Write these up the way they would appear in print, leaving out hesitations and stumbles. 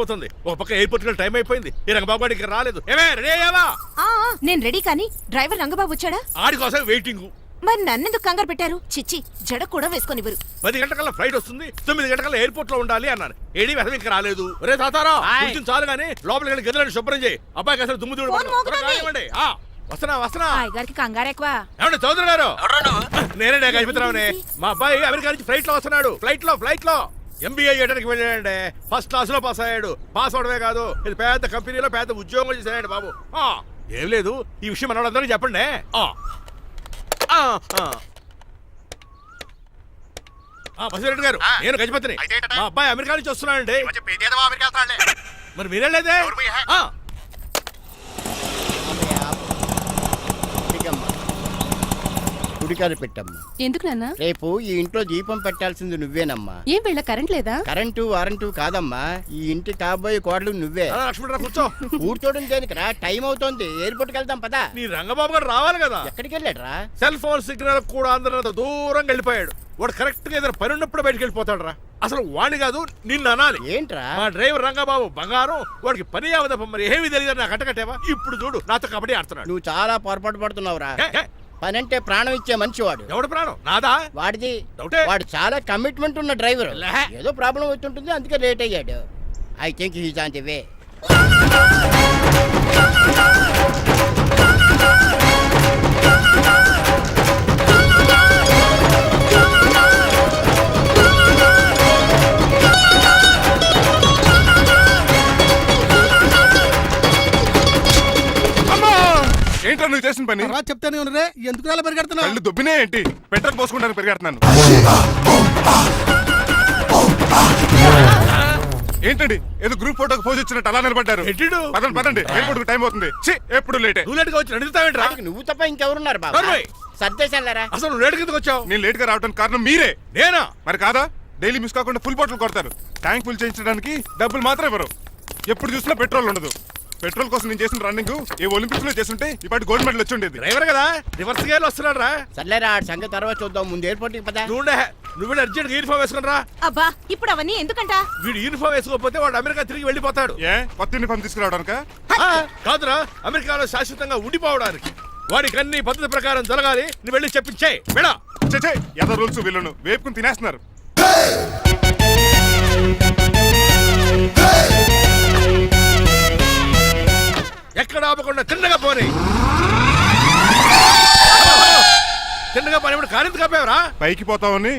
అవుతుంది. ఒక పక్క ఎయిర్పోర్ట్ కి టైం అయిపోయింది. ఈ రంగబాబు గారికి రాలేదు. ఏమే రెడీ అయ్యావా? నేను రెడీ కానీ డ్రైవర్ రంగబాబు వచ్చాడా? ఆడి కోసం వెయిటింగ్. మరి నన్నెందుకు కంగారు పెట్టారు? చిచ్చి జడ కూడా వేసుకొని ఇవ్వరు. 10 గంటల ఫ్లైట్ వస్తుంది, 9 గంటల ఎయిర్పోర్ట్ లో ఉండాలి అన్నాను. ఏడి వెధవ ఇంకా రాలేదు. రే తాతారా కొంచెం చాలు గానీ లోపలికి వెళ్ళి గదిలో శుభ్రం చేయి. అబ్బాయికి అసలు దుమ్ము దూడు వస్తున్నా. గారికి కంగారు ఎక్కువ. ఏమండి చౌదరి గారు? నేనే గజపతిరావునే. మా అబ్బాయి అమెరికా నుంచి ఫ్లైట్ లో వస్తున్నాడు. ఫ్లైట్ లో MBA చేయడానికి వెళ్ళాడండి. ఫస్ట్ క్లాస్ లో పాస్ అయ్యాడు. పాస్ అవడమే కాదు, ఇది పెద్ద కంపెనీలో పెద్ద ఉద్యోగం చేశాడు బాబు. ఏం లేదు, ఈ విషయం మన వాళ్ళందరికీ చెప్పండి. బసిరెడ్డి గారు, నేను గజపతిని. మా అబ్బాయి అమెరికా నుంచి వస్తున్నాడండి. మరి మీరేలేదే? గుడికారు పెట్టమ్మా. ఎందుకు నాన్న? రేపు ఈ ఇంట్లో దీపం పెట్టాల్సింది నువ్వేనమ్మా. ఏం వీళ్ళ కరెంట్ లేదా? కరెంటు వారంటూ కాదమ్మా, ఈ ఇంటి కాబోయే కోడలు నువ్వే. లక్ష్మణరావు కూర్చో. కూర్చోడం దేనికిరా, టైం అవుతోంది. ఎయిర్పోర్ట్ కి వెళ్దాం పదా. నీ రంగబాబు గారు రావాలి కదా. ఎక్కడికి వెళ్ళాడురా? సెల్ ఫోన్ సిగ్నల్ కూడా అందరంత దూరంగా వెళ్ళిపోయాడు. వాడు కరెక్ట్ గా ఏదైనా పని ఉన్నప్పుడు బయటకు వెళ్ళిపోతాడు రా. అసలు వాణ్ణి కాదు నిన్ను అనాలి. ఏంట్రా? మా డ్రైవర్ రంగబాబు బంగారం. వాడికి పని అవదప్ప, మరి ఏమీ తెలియదు. నాకు కట్టకట్టేవా? ఇప్పుడు చూడు నాతో కబడ్డీ ఆడుతున్నాడు. నువ్వు చాలా పొరపాటు పడుతున్నావురా. పని అంటే ప్రాణం ఇచ్చే మనిషి వాడు. ఎవడు ప్రాణం? నాదా? వాడిది. డౌటే. వాడు చాలా కమిట్మెంట్ ఉన్న డ్రైవర్. ఏదో ప్రాబ్లం అవుతుంటుంది, అందుకే లేట్ అయ్యాడు. I think he's on the way. ఏంటో నువ్వు చేసిన పని? చెప్తానే ఉన్నరే, ఎందుకు అలా పరిగెడుతున్నావు? కళ్ళు దుబ్బినే ఏంటి? పెట్రోల్ పోసుకుంటాను పరిగెడుతున్నాను. ఏంటండి ఏదో గ్రూప్ ఫోటోకి పోజ్ ఇచ్చినట్టు అలా నిలబడ్డారు? పదండి, ఎయిర్పోర్ట్ టైం అవుతుంది. ఎప్పుడు లేట్. నువ్వు తప్ప ఇంకెవరున్నారు బాబా? సర్దేశాలరా. అసలు నువ్వు లేట్ కిందకు వచ్చావు. నేను లేట్ గా రావడానికి కారణం మీరే. నేనా? మరి కాదా? డైలీ మిస్ కాకుండా ఫుల్ బాటిల్ కొడతారు. ట్యాంక్ ఫుల్ చేయించడానికి డబ్బులు మాత్రం ఇవ్వరు. ఎప్పుడు చూసినా పెట్రోల్ ఉండదు. పెట్రోల్ కోసం నేను చేసిన రన్నింగ్ ఏ ఒలింపిక్స్ లో చేస్తుంటే ఇప్పటి గోల్డ్ మెడల్ వచ్చి ఉండేది. డ్రైవర్ కదా, రివర్స్ గేర్ వస్తున్నాడు రా. సర్లేరా, సంగతి తర్వాత చూద్దాం. ముందు ఎయిర్పోర్ట్ కి పదా. నువ్వు అర్జెంట్ యూనిఫామ్ వేసుకుని రా. అబ్బా ఇప్పుడు అవన్నీ ఎందుకంట? వీడు యూనిఫామ్ వేసుకోకపోతే వాడు అమెరికా తిరిగి వెళ్ళిపోతాడు. ఏ కొత్త యూనిఫామ్ తీసుకురావడానిక? కాదురా, అమెరికాలో శాశ్వతంగా ఉండిపోవడానికి. వాడికి అన్ని పద్ధతి ప్రకారం జరగాలి. నువ్వు వెళ్ళి చెప్పించే మేడా. ఏదో రూల్స్ వీళ్ళను వేపుకుని తినేస్తున్నారు. ఎక్కడ ఆపకుండా తిన్నగా పోనీ. తిన్నగా పోనీ. ఇప్పుడు కారింత కాపేవరా? పైకి పోతావని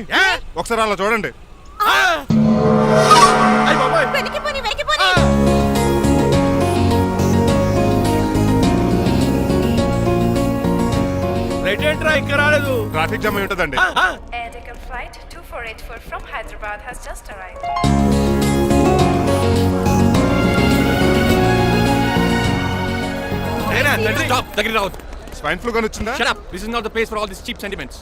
ఒకసారి అలా చూడండి. రైట్ ఏంట్రా ఇంకా రాలేదు? ట్రాఫిక్ జామ్ అయి ఉంటదండి. Flight 2484 from Hyderabad has just arrived. Stop! Take it out. Swine flu గాని వచ్చిందా? Shut up. This is not the place for all these cheap sentiments.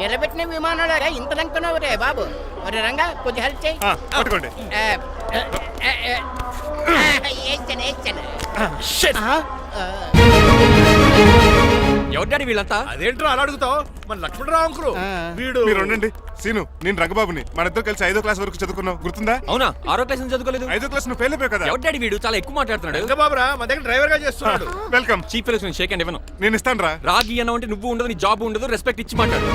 నిలబెట్టిన విమానాలు ఇంత లంకున్నావు రే బాబు. మరి రంగా కొద్ది హెల్ప్ చేయి. పట్టుకోండి. ఎవరు డాడీ వీళ్ళంతా? అదేంట్రా అలా అడుగుతావు? మన లక్ష్మణరావు అంకులు వీడు. మీరు ఉండండి. సీను, నేను రంగబాబుని. మన ఇద్దరు కలిసి 5వ క్లాస్ వరకు చదువుకున్నాం, గుర్తుందా? అవునా? 6వ క్లాస్ నుంచి చదువుకోలేదు. 5వ క్లాస్ నువ్వు ఫెయిల్ అయిపోయావు కదా. ఎవరు డాడీ వీడు? చాలా ఎక్కువ మాట్లాడుతున్నాడు. రంగబాబురా, మన దగ్గర డ్రైవర్ గా చేస్తున్నాడు. వెల్కమ్. చీప్ ఫెలోస్ నేను షేక్ అండ్ ఇవ్వను. నేను ఇస్తాను రా. రాగి అన్న అంటే నువ్వు ఉండదు, నీ జాబ్ ఉండదు, రెస్పెక్ట్ ఇచ్చి మాట్లాడు.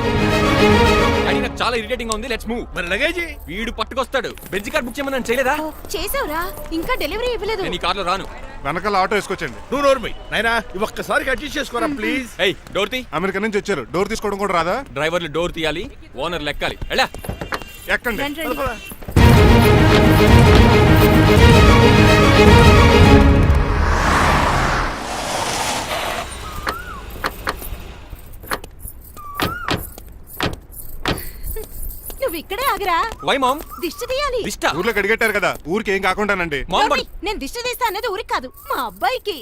డాడీ నాకు చాలా ఇరిటేటింగ్ గా ఉంది. Let's move. మరి లగేజీ వీడు పట్టుకొస్తాడు. బెంజ్ కార్ బుక్ చేయమని చేయలేదా? చేసావురా, ఇంకా డెలివరీ ఇవ్వలేదు. నేను ఈ కార్ లో రాను. వెనకాల ఆటో వేసుకొచ్చండి. నువ్వు నోర్మై నాయనా, ఒక్కసారి అడ్జస్ట్ చేసుకోరా ప్లీజ్. ఏయ్ డోర్ తీ. అమెరికా నుంచి వచ్చారు, డోర్ తీసుకోవడం కూడా రాదా? డ్రైవర్లు డోర్ తీయాలి, ఓనర్ లెక్కాలి. ఎలా ఎక్కండి. నువ్వు ఇక్కడే ఆగిరా. Why ma'am? దిష్టి తీయాలి. దిష్ట? ఊర్లో కడిగట్టారు కదా, ఊరికి ఏం కాకుండానండి. నేను దిష్టి తీస్తా అనేది ఊరికి కాదు, మా అబ్బాయికి.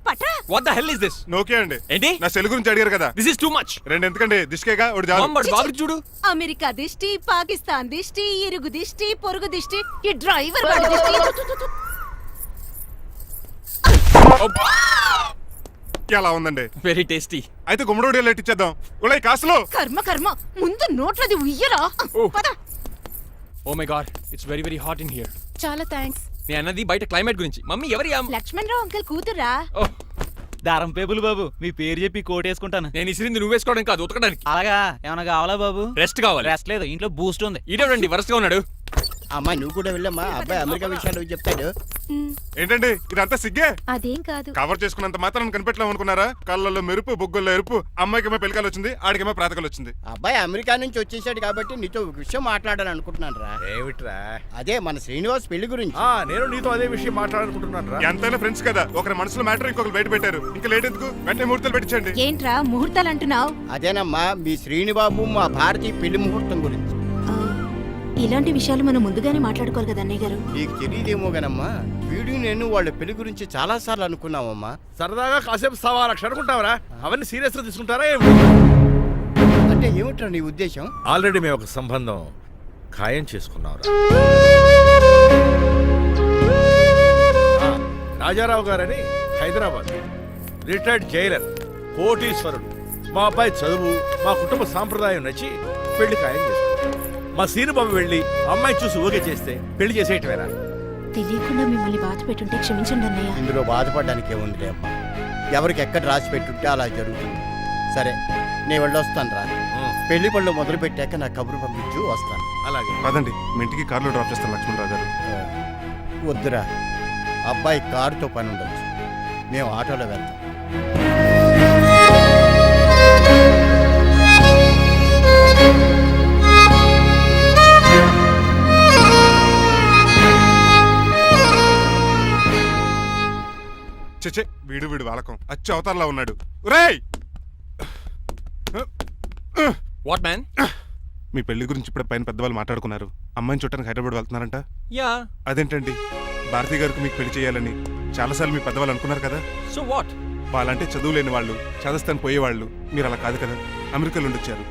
పట్రా. What the hell is this? నోకే అండి. ఏంటి? నా సెల్ గురించి అడిగారు కదా. This is too much. రెండు ఎందుకండి, దిష్కేగా ఒకటి చాలు. బాబు చూడు. అమెరికా దిష్టి, పాకిస్తాన్ దిష్టి, ఇరుగు దిష్టి, పొరుగు దిష్టి, ఈ డ్రైవర్ వాడి దిష్టి. ఎలా ఉందండి? Very tasty. అయితే గుమ్మడి లైట్ ఇచ్చేద్దాం. ఉలై కాసులో. కర్మ కర్మ, ముందు నోట్లది ఉయ్యరా. పద. Oh my god it's very very hot in here. చాలా థ్యాంక్స్. నేను అన్నది బయట క్లైమేట్ గురించి. మమ్మీ ఎవరి లక్ష్మణ్ రావు అంకుల్ కూతురా? ఓహ్, దారం పేపులు బాబు, మీ పేరు చెప్పి కోటేసుకుంటాను. నేను ఇసిరింది నువ్వు వేసుకోవడం కాదు, ఉతకడానికి. అలాగా ఏమైనా కావాలా బాబు? రెస్ట్ కావాలి. రెస్ట్ లేదు, ఇంట్లో బూస్ట్ ఉంది. ఈడేవండి వరుసగా ఉన్నాడు. అమ్మా నువ్వు కూడా వెళ్ళమ్మా, అబ్బాయి అమెరికా విషయాలు చెప్తాడు. ఏంటండి ఇదంతా సిగ్గే? అదేం కాదు. కవర్ చేసుకున్నంత మాత్రం కనిపెట్టలేము అనుకున్నారా? కళ్ళల్లో మెరుపు, బొగ్గుల్లో ఎరుపు. అమ్మాయికేమో పెళ్ళికాలు వచ్చింది, ఆడికేమో ప్రాతకాలు వచ్చింది. అబ్బాయి అమెరికా నుంచి వచ్చేసాడు కాబట్టి నీతో ఒక విషయం మాట్లాడాలని అనుకుంటున్నాను రా. ఏమిట్రా? అదే మన శ్రీనివాస్ పెళ్లి గురించి. నేను నీతో అదే విషయం మాట్లాడాలనుకుంటున్నాను రా. ఎంతైనా ఫ్రెండ్స్ కదా, ఒకరి మనసులో మ్యాటర్ ఇంకొకరు బయట పెట్టారు. ఇంకా లేట్ ఎందుకు, వెంటనే ముహూర్తాలు పెట్టించండి. ఏంట్రా ముహూర్తాలు అంటున్నావు? అదేనమ్మా మీ శ్రీనిబాబు మా భారతి పెళ్లి ముహూర్తం గురించి. ఇలాంటి విషయాలు మనం ముందుగానే మాట్లాడుకోవాలి కదా అన్నయ్య గారు. నీకు తెలియదేమో గనమ్మా, వీడు నేను వాళ్ళ పెళ్లి గురించి చాలా సార్లు అనుకున్నామమ్మా. సరదాగా కాసేపు సవా లక్ష అనుకుంటావరా? అవన్నీ సీరియస్ గా తీసుకుంటారా? అంటే ఏమిట్రా నీ ఉద్దేశం? ఆల్రెడీ మేము ఒక సంబంధం ఖాయం చేసుకున్నాం. రాజారావు గారని హైదరాబాద్ రిటైర్డ్ జైలర్, కోటీశ్వరుడు. మా అబ్బాయి చదువు, మా కుటుంబ సాంప్రదాయం నచ్చి పెళ్లి ఖాయం చేసుకున్నాం. మా సీనుబాబు వెళ్ళి అమ్మాయి చూసి ఓకే చేస్తే పెళ్లి చేసేయటమేనా? తెలియకుండా మిమ్మల్ని బాధ పెట్టుంటే క్షమించండి అన్నయ్య. ఇందులో బాధపడడానికి ఏముందిలే అమ్మా, ఎవరికి ఎక్కడ రాసి పెట్టుంటే అలా జరుగుతుంది. సరే నేను వెళ్ళొస్తాను రా. పెళ్లి పళ్ళు మొదలు పెట్టాక నా కబురు పంపించు, వస్తాను. అలాగే. పదండి, మీ ఇంటికి కార్లో డ్రాప్ చేస్తాను లక్ష్మణరావు గారు. వద్దురా, అబ్బాయి కారుతో పని ఉండొచ్చు, మేము ఆటోలో వెళ్తాం. చెచ్చే, వీడు వాలకం అచ్చు అవతారలా ఉన్నాడు. రేయ్, వాట్ మ్యాన్? మీ పెళ్లి గురించి ఇప్పుడు పైన పెద్దవాళ్ళు మాట్లాడుకున్నారు. అమ్మాయిని చుట్టానికి హైదరాబాద్ వెళ్తున్నారంట. యా. అదేంటండి, భారతి గారికి మీకు పెళ్లి చేయాలని చాలాసార్లు మీ పెద్దవాళ్ళు అనుకున్నారు కదా. So what? వాళ్ళంటే చదువు లేని వాళ్ళు, చదస్తాను పోయేవాళ్ళు. మీరు అలా కాదు కదా, అమెరికాలో ఉండొచ్చారు.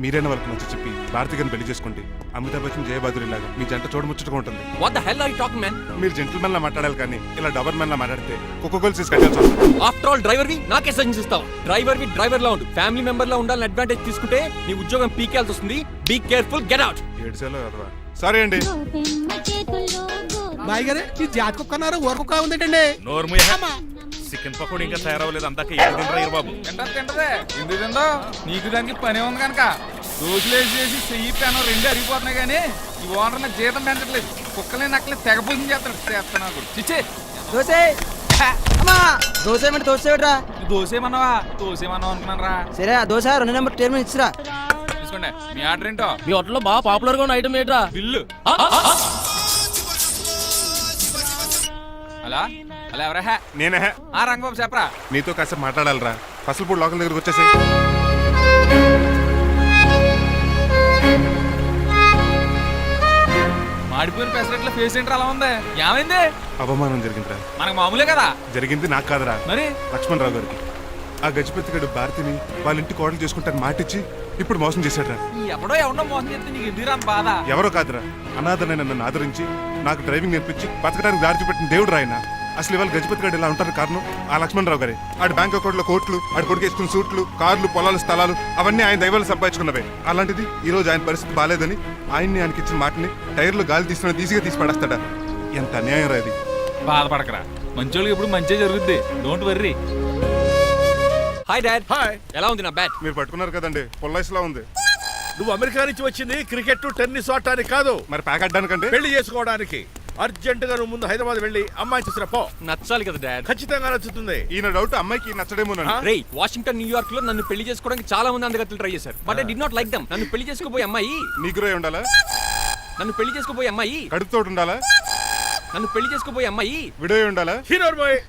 మీరైనా వాళ్ళకి మంచి చెప్పి భారతి గారిని పెళ్లి చేసుకోండి. అమితాబ్ బచ్చన్, జయబాదురి లాగా మీ జంట చూడముచ్చటగా ఉంటుంది. What the hell are you talking man? మీరు జెంటిల్మెన్ లా మాట్లాడాలి కానీ ఇలా డబర్ మ్యాన్ లా మాట్లాడితే కుక్కగోల్స్ తీసి కట్టాల్సి వస్తుంది. ఆఫ్టర్ ఆల్ డ్రైవర్ వి నాకే సజెషన్స్ ఇస్తావు? డ్రైవర్ లా ఉండు. ఫ్యామిలీ మెంబర్ లా ఉండాలని అడ్వాంటేజ్ తీసుకుంటే నీ ఉద్యోగం పీకేల్సి వస్తుంది. Be careful, get out. ఏడ్చేలో కదరా. సారీ అండి. బాయ్ గారే ఈ జాతి కుక్క అన్నారు, ఊర కుక్క ఉందేటండి. చికెన్ పకోడీ ఇంకా తయారవ్వలేదు. అందాక ఏది తినరా బాబు? తింటదే ఎందుకు తిందో? నీకు దానికి పని ఉంది కనుక రోజులేసి చేసి చెయ్యి పెనం రెండు అరిగిపోతున్నాయి కానీ ఈ ఓనర్ నాకు జీతం పెంచట్లేదు. కుక్కలే నక్కలే తెగపోసం చేస్తాడు నాకు. చిచ్చే దోసేమన్నావా? దోసేమన్నావు అనుకున్నాను రా. సరే ఆ దోశ 2 నెంబర్ టేబుల్ ఇచ్చిరా. తీసుకోండి. మీ ఆర్డర్ ఏంటో? మీ హోటల్లో బాగా పాపులర్ గా ఉన్న ఐటమ్ ఏంట్రా? బిల్లు. అలా అలా ఎవరా? నేనే. ఆ రంగబాబు చెప్పరా. నీతో కాసేపు మాట్లాడాలిరా. పసలపూడి లోకల్ దగ్గరకు వచ్చేసి. మాడిపోయిన పెసరట్ల ఫేస్ ఏంటర్ అలా ఉంది? ఏమైంది? అవమానం జరిగిందిరా. మనకు మామూలే కదా. జరిగింది నాకు కాదురా, మరి లక్ష్మణరావు గారికి. ఆ గజపతి గడు భారతిని వాళ్ళ ఇంటి కోడలు చేసుకుంటాను మాటిచ్చి ఇప్పుడు మోసం చేశాడ్రా. ఈ ఎవడో మోసం చేస్తే నీకు ఎందుకు రాని బాధ? ఎవరో కాదురా, అనాథనైన నన్ను ఆదరించి నాకు డ్రైవింగ్ నేర్పించి బతకడానికి దారి చూపెట్టిన దేవుడు రాయన. అసలు ఇవాళ గజపతి గడు ఇలా ఉంటారు కారణం ఆ లక్ష్మణరావు గారే. ఆడి బ్యాంక్ అకౌంట్లో కోట్లు, ఆడి కొడుకు వేసుకున్న సూట్లు, కార్లు, పొలాలు, స్థలాలు అవన్నీ ఆయన దైవాలు సంపాదించుకున్నవే. అలాంటిది ఈ రోజు ఆయన పరిస్థితి బాలేదని ఆయనకి ఇచ్చిన మాటని టైర్లు గాలి తీసుకుని ఈజీగా తీసి పడేస్తాడా? ఎంత అన్యాయం రా ఇది. బాధపడకరా, మంచోళ్ళకి ఇప్పుడు మంచి జరుగుద్ది. Don't worry. Hi dad. Hi. ఎలా ఉంది నా బ్యాట్? మీరు పట్టుకున్నారు కదండి, పొల్లైస్లా ఉంది. నువ్వు అమెరికా నుంచి వచ్చింది క్రికెట్, టెన్నిస్ ఆడటానికి కాదు, మరి ప్యాక్ అడ్డానికంటే. పెళ్లి చేసుకోవడానికి. అర్జెంట్ గా నువ్వు ముందు హైదరాబాద్ వెళ్ళి అమ్మాయి చూసిన పో. నచ్చాలి కదా డాడ్. ఖచ్చితంగా నచ్చుతుంది. ఈయన డౌట్ అమ్మాయికి నచ్చడేమోనండి. రేయ్, వాషింగ్టన్, న్యూయార్క్ లో నన్ను పెళ్లి చేసుకోవడానికి చాలా మంది అందగత్తలు ట్రై చేశారు. But I did not like them. నన్ను పెళ్లి చేసుకోబోయే అమ్మాయి నీకురే ఉండాలా? నన్ను పెళ్లి చేసుకోబోయే అమ్మాయి కడుపుతోటి ఉండాలా? నన్ను పెళ్లి చేసుకోబోయే అమ్మాయి విడో ఉండాలా? Hero boy.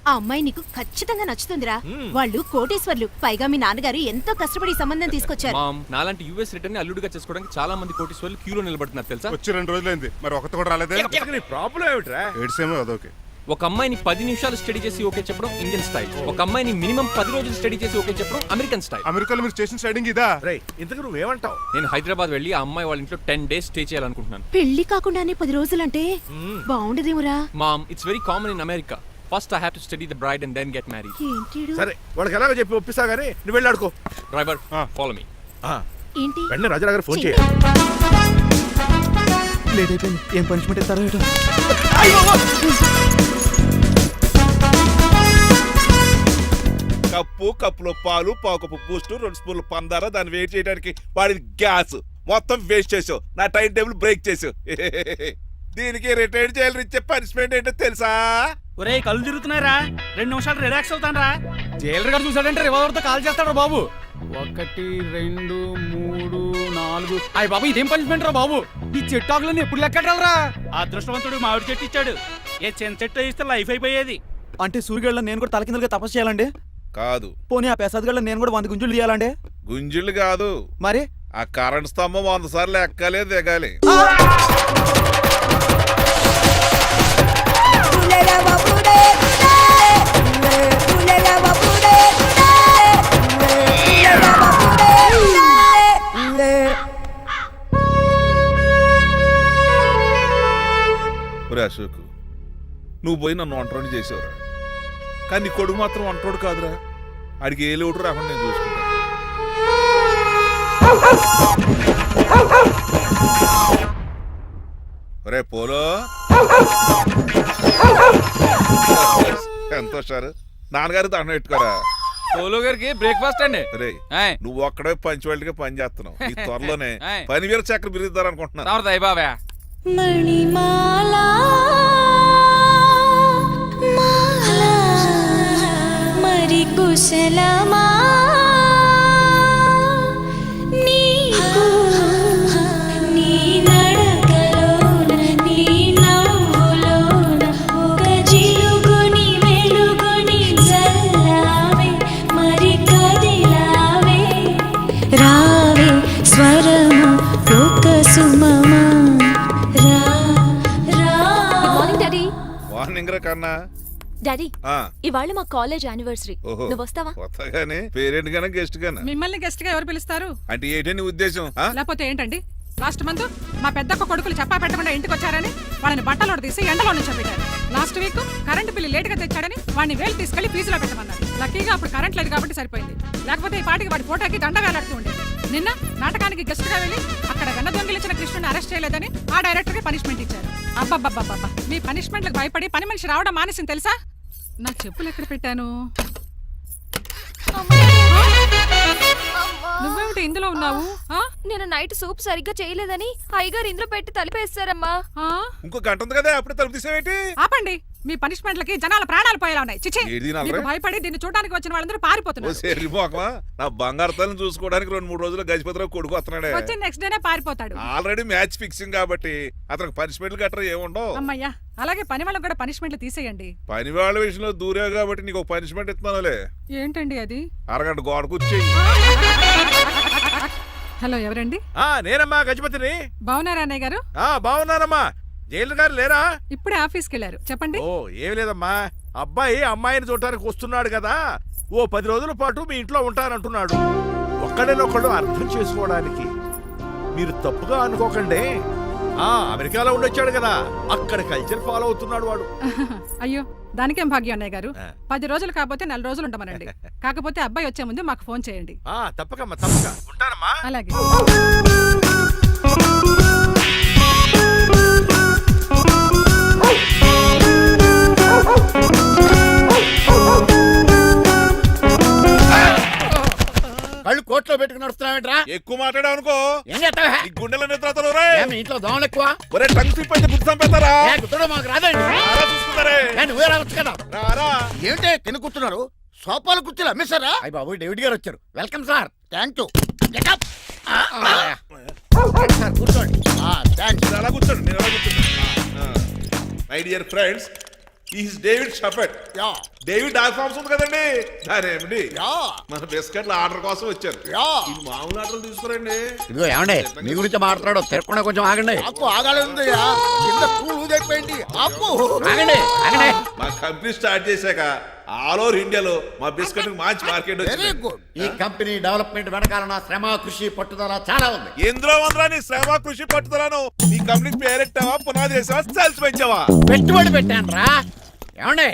ఆ అమ్మాయి నీకు ఖచ్చితంగా నచ్చుతుందిరా. వాళ్ళు కోటేశ్వర్లు, పైగా మీ నాన్నగారు ఎంతో కష్టపడి ఈ సంబంధం తీసుకొచ్చారు. మామ్, నాలాంటి యూఎస్ రిటర్న్ ని అల్లుడిగా చేసుకోవడానికి చాలా మంది కోటీశ్వర్లు క్యూలో నిలబడుతున్నారు తెలుసా? వచ్చి 2 రోజులైంది, మరి ఒకటి కూడా రాలేదే. నీ ప్రాబ్లం ఏమిట్రా? ఏడ్సేమో అదొకే. ఒక అమ్మాయిని 10 నిమిషాలు స్టడీ చేసి ఓకే చెప్పడం ఇండియన్ స్టైల్. ఒక అమ్మాయిని మినిమం 10 రోజులు స్టడీ చేసి ఓకే చెప్పడం అమెరికన్ స్టైల్. అమెరికాలో మీరు చేసిన స్టైడింగ్ ఇదా? రేయ్, ఇంతకు నువ్వేమంటావు? నేను హైదరాబాద్ వెళ్ళి ఆ అమ్మాయి వాళ్ళ ఇంట్లో 10 days స్టే చేయాలనుకుంటున్నాను. పెళ్లి కాకుండానే 10 రోజులంటే బాగుండదేమురా? Mom, it's very common in America. First I have to study the bride and then get married. ఏంటి సరే, వాళ్ళకి ఎలాగో చెప్పి ఒప్పిస్తా గానీ నువ్వు వెళ్ళి ఆడుకో. Driver, follow me. ఏంటి? వెంటనే రాజారావు గారు ఫోన్ చేయాలి. లేట్ అయిపోయింది. ఏం పనిష్మెంట్ ఇస్తారో ఏటో. కప్పులో పాలు పావుకప్పు బూస్ట్ 2 స్పూన్లు పందార దాన్ని వెయిట్ చేయడానికి వాడిది గ్యాస్ మొత్తం వేస్ట్ చేసావు. నా టైం టేబుల్ బ్రేక్ చేసావు. దీనికి రిటైర్డ్ జైలు ఇచ్చే పనిష్మెంట్ ఏంటో తెలుసా? ఒరే కళ్ళు తిరుగుతున్నారా, 2 నిమిషాలు రిలాక్స్ అవుతాను రా. జైలర్ గారు చూసాడంటే రివాల్వర్ తో కాల్ చేస్తాడు బాబు. 1 2 3 4 అయ్య బాబు ఇదేం పనిష్మెంట్ రా బాబు. ఈ చెట్టు ఆకులన్నీ ఎప్పుడు లెక్కడరా? అదృష్టవంతుడు మామిడి చెట్టు ఇచ్చాడు. ఏ చిన్న చెట్టు ఇస్తే లైఫ్ అయిపోయేది. అంటే సూర్యుగళ్ళ నేను కూడా తలకిందులుగా తపస్సు చేయాలండి? కాదు. పోనీ ఆ పెసాద్ నేను కూడా 100 గుంజులు తీయాలండి? గుంజులు కాదు, మరి ఆ కరెంట్ స్తంభం 100 సార్లు ఎక్కాలి దిగాలి. ఒరే అశోక్, నువ్వు పోయి నన్ను ఒంటరిని చేసేవరా, కానీ నీ కొడుకు మాత్రం ఒంటోడు కాదురా. ఆడికి ఏ లోటు రాకుండా నేను చూసుకుంటాను. ఒరే పోలో, ఎంత సార్ నాన్నగారు దండం పెట్టుకోరా. పోలో గారికి బ్రేక్ఫాస్ట్ అండి. రే ఆయ్. నువ్వు ఒక్కడే పంచువాళ్ళకి పని చేస్తున్నావు. ఈ త్వరలోనే ఆయ్. 10,000 చక్రం బిరుద్దారు అనుకుంటున్నా. రావడదా బాబా. మణిమాలా మాలా మరి కుశలమా నీకు నీ నడకలోన నీ నవ్వులోన ఒక జిలుగుని వెలుగుని జల్లావే మరి కదిలావే రావే స్వరము ఒక సుమమా. వార్నింగ్ రా కన్నా. డాడీ ఆ, ఇవాళ మా కాలేజ్ యానివర్సరీ. ఓహో. నువ్వు వస్తావా? కొత్తగానే పేరెంట్ గానే గెస్ట్ గానా? మిమ్మల్ని గెస్ట్ గా ఎవరు పిలుస్తారు? అంటే ఏంటి నీ ఉద్దేశం? ఆ? లేకపోతే ఏంటండి, లాస్ట్ మంత్ మా పెద్దక్క కొడుకులు చెప్పా పెట్టకుండా ఇంటికి వచ్చారని వాళ్ళని బట్టలోడు తీసి ఎండలో నుంచోబెట్టారు. Last week current bill late గా తెచ్చాడని వాడిని వేలు తీసుకెళ్లి ఫీజులో పెట్టమన్నారు. లక్కీగా అప్పుడు కరెంట్ లేదు కాబట్టి సరిపోయింది. లేకపోతే ఈ పాటికి వాడి ఫోటోకి దండ వేలాడుతూ ఉండేది. నిన్న నాటకానికి గెస్ట్ గా వెళ్ళి అక్కడ వెన్న దొంగిలించిన కృష్ణుని అరెస్ట్ చేయలేదని ఆ డైరెక్టర్ కి పనిష్మెంట్ ఇచ్చారు. అబ్బబ్బబ్బబ్బా, మీ పనిష్మెంట్లకు భయపడి పని మనిషి రావడం మానేసింది తెలుసా? నా చెప్పులు ఎక్కడ పెట్టాను? నువ్వేమిటి ఇందులో ఉన్నావు? నేను నైట్ సూప్ సరిగ్గా చేయలేదని అయ్యగారు ఇందులో పెట్టి తలిపేస్తారమ్మా. ఇంకో గంట ఉంది కదా, అప్పుడే తలుపు తీసేవేంటి? ఆపండి, మీ పనిష్మెంట్లకి జనాల ప్రాణాలు పోయేలా ఉన్నాయి. చిచి, ఏది నాలుగు? మీకు భయపడి దీన్ని చూడడానికి వచ్చిన వాళ్ళందరూ పారిపోతున్నారు. సరిపోకమా, నా బంగారు తల్లిని చూసుకోవడానికి 2-3 రోజులు గజపతిరావు కొడుకు వస్తున్నాడే. వచ్చి నెక్స్ట్ డేనే పారిపోతాడు. ఆల్రెడీ మ్యాచ్ ఫిక్సింగ్ కాబట్టి అతనికి పనిష్మెంట్లు గట్రా ఏముండవు. అమ్మయ్యా, అలాగే పని వాళ్ళకి కూడా పనిష్మెంట్లు తీసేయండి. పని వాళ్ళ విషయంలో దూరావు కాబట్టి నీకు ఒక పనిష్మెంట్ ఇస్తున్నానులే. ఏంటండి అది? అరగంట గోడ కూర్చేయి. హలో, ఎవరండి? నేనమ్మా గజపతిని. బాగున్నారా అన్నయ్య గారు? బాగున్నానమ్మా. జైలు గారు లేరా? ఇప్పుడే ఆఫీస్కి వెళ్ళారు. చెప్పండి. ఓ ఏం లేదమ్మా, అబ్బాయి అమ్మాయిని చూడటానికి వస్తున్నాడు కదా, ఓ 10 రోజుల పాటు మీ ఇంట్లో ఉంటానంటున్నాడు. ఒక్కడనొక్కడు అర్థం చేసుకోవడానికి మీరు తప్పుగా అనుకోకండి. అమెరికాలో ఉండొచ్చాడు కదా, అక్కడ కల్చర్ ఫాలో అవుతున్నాడు వాడు. అయ్యో, దానికేం భాగ్యం అన్నయ్య గారు. 10 రోజులు కాకపోతే 4 రోజులు ఉండమనండి. కాకపోతే అబ్బాయి వచ్చే ముందు మాకు ఫోన్ చేయండి. తప్పకమ్మా, తప్పక ఉంటానమ్మా. అలాగే. కళ్ళు కోట్లో పెట్టుకుని నడుస్తున్నావేంట్రా? ఎక్కువ మాట్లాడావు అనుకో ఏం చేస్తావా? ఈ గుండెల నిద్రతలు రే. మీ ఇంట్లో దోమలు ఎక్కువ? ఒరే టంగ్ స్లిప్ అయితే గుర్తు చంపేస్తారా? గుర్తుడు మాకు రాదండి. చూసుకుంటారే. నువ్వే రావచ్చు కదా. రారా. ఏంటే తిని కూర్చున్నారు? సోఫాలు కుర్చీలు అమ్మేశారా? అయ్య బాబు, డేవిడ్ గారు వచ్చారు. Welcome sir. Thank you. Sir కూర్చోండి. థ్యాంక్స్. అలా కూర్చోండి, నేను అలా కూర్చుంటా. My dear friends, is David Shaffet. David dog farms ఉంది కదండి, దానేమిటి మన బిస్కెట్ల ఆర్డర్ కోసం వచ్చారు. ఈ మామూలు ఆర్డర్లు తీసుకురండి. ఇదిగో ఏమండి, మీ గురించి మాట్లాడు, తిరగకుండా కొంచెం ఆగండి. ఆగండి. మా కంపెనీ స్టార్ట్ చేశాక ఆల్ ఓవర్ ఇండియాలో మా బిస్కెట్ మంచి మార్కెట్ వచ్చింది. ఈ కంపెనీ డెవలప్మెంట్ వెనకాల నా శ్రమ, కృషి, పట్టుదల చాలా ఉంది. ఎందులో ఉందిరా నీ శ్రమ, కృషి, పట్టుదలను? ఈ కంపెనీకి పేరెట్టావా, పునాది వేసావా, సెల్స్ పెంచావా? పెట్టుబడి పెట్టాను రా. ఏమండే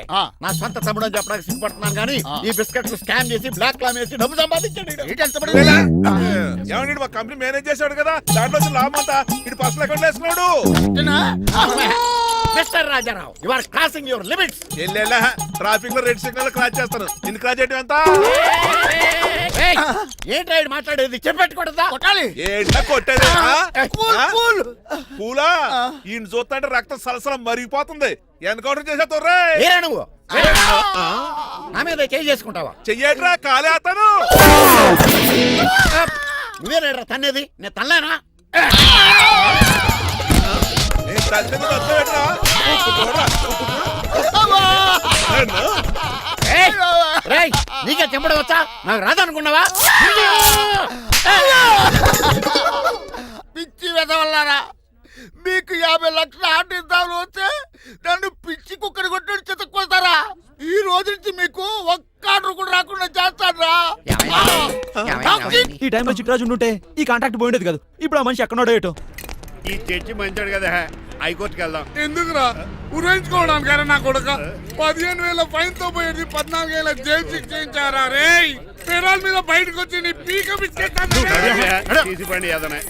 నా సొంత తమ్ముడు అని చెప్పడానికి సిగ్గుపడుతున్నాను కానీ ఈ బిస్కెట్లు స్కామ్ చేసి బ్లాక్ క్లామ్ వేసి డబ్బు సంపాదించాడు ఏమండి మా కంపెనీ మేనేజ్ చేశాడు కదా దాంట్లో వచ్చిన లాభం అంతా ఇటు పర్సనల్ అకౌంట్ వేసుకున్నాడు. Mister Rajarao you are crossing your limits. ఎల్లెల్లా ట్రాఫిక్ లో రెడ్ సిగ్నల్ క్రాస్ చేస్తాను. నిన్ను క్రాస్ చేయడం ఎంత? ఏంట్రా మాట్లాడేది చెప్పెట్టుకూడదా? కొట్టాలి. ఏంటా కొట్టేది? పూలా ఈయన చూస్తుంటే రక్తం సలసలం మరిగిపోతుంది. ఎన్కౌంటర్ చేసేతో ఏరా నువ్వు నా మీద చేయి చేసుకుంటావా? చెయ్యట్రా కాలే అతను. నువ్వేరా తన్నేది? నేను తనలేనా? నీకే చెప్పడం వచ్చా? నాకు రాదనుకున్నావా? పిచ్చి వెదవల్లారా, మీకు 50 లక్షలు ఆటిద్దామని వస్తే నన్ను పిచ్చి కుక్కడి కొట్టి చెతక్కొస్తారా? ఈ రోజు నుంచి మీకు ఒక్క ఆర్డర్ కూడా రాకుండా చేస్తాడ్రా. ఈ టైంలో చిట్రాజు ఉండుంటే ఈ కాంట్రాక్ట్ పోయిండేది కాదు. ఇప్పుడు ఆ మనిషి ఎక్కడో ఏటో. ఈ చర్చి మంచాడు కదా, హైకోర్టుకి వెళ్దాం. ఎందుకురా ఉరేంచుకోవడానికారా నా కొడుక? 15,000 ఫైన్ తో పోయేది 14 ఏళ్ళ జైలు శిక్ష చేయించారా రే? పెరాల మీద బయటకు వచ్చి నీ పీక తీసిపండి ఏదన్నా.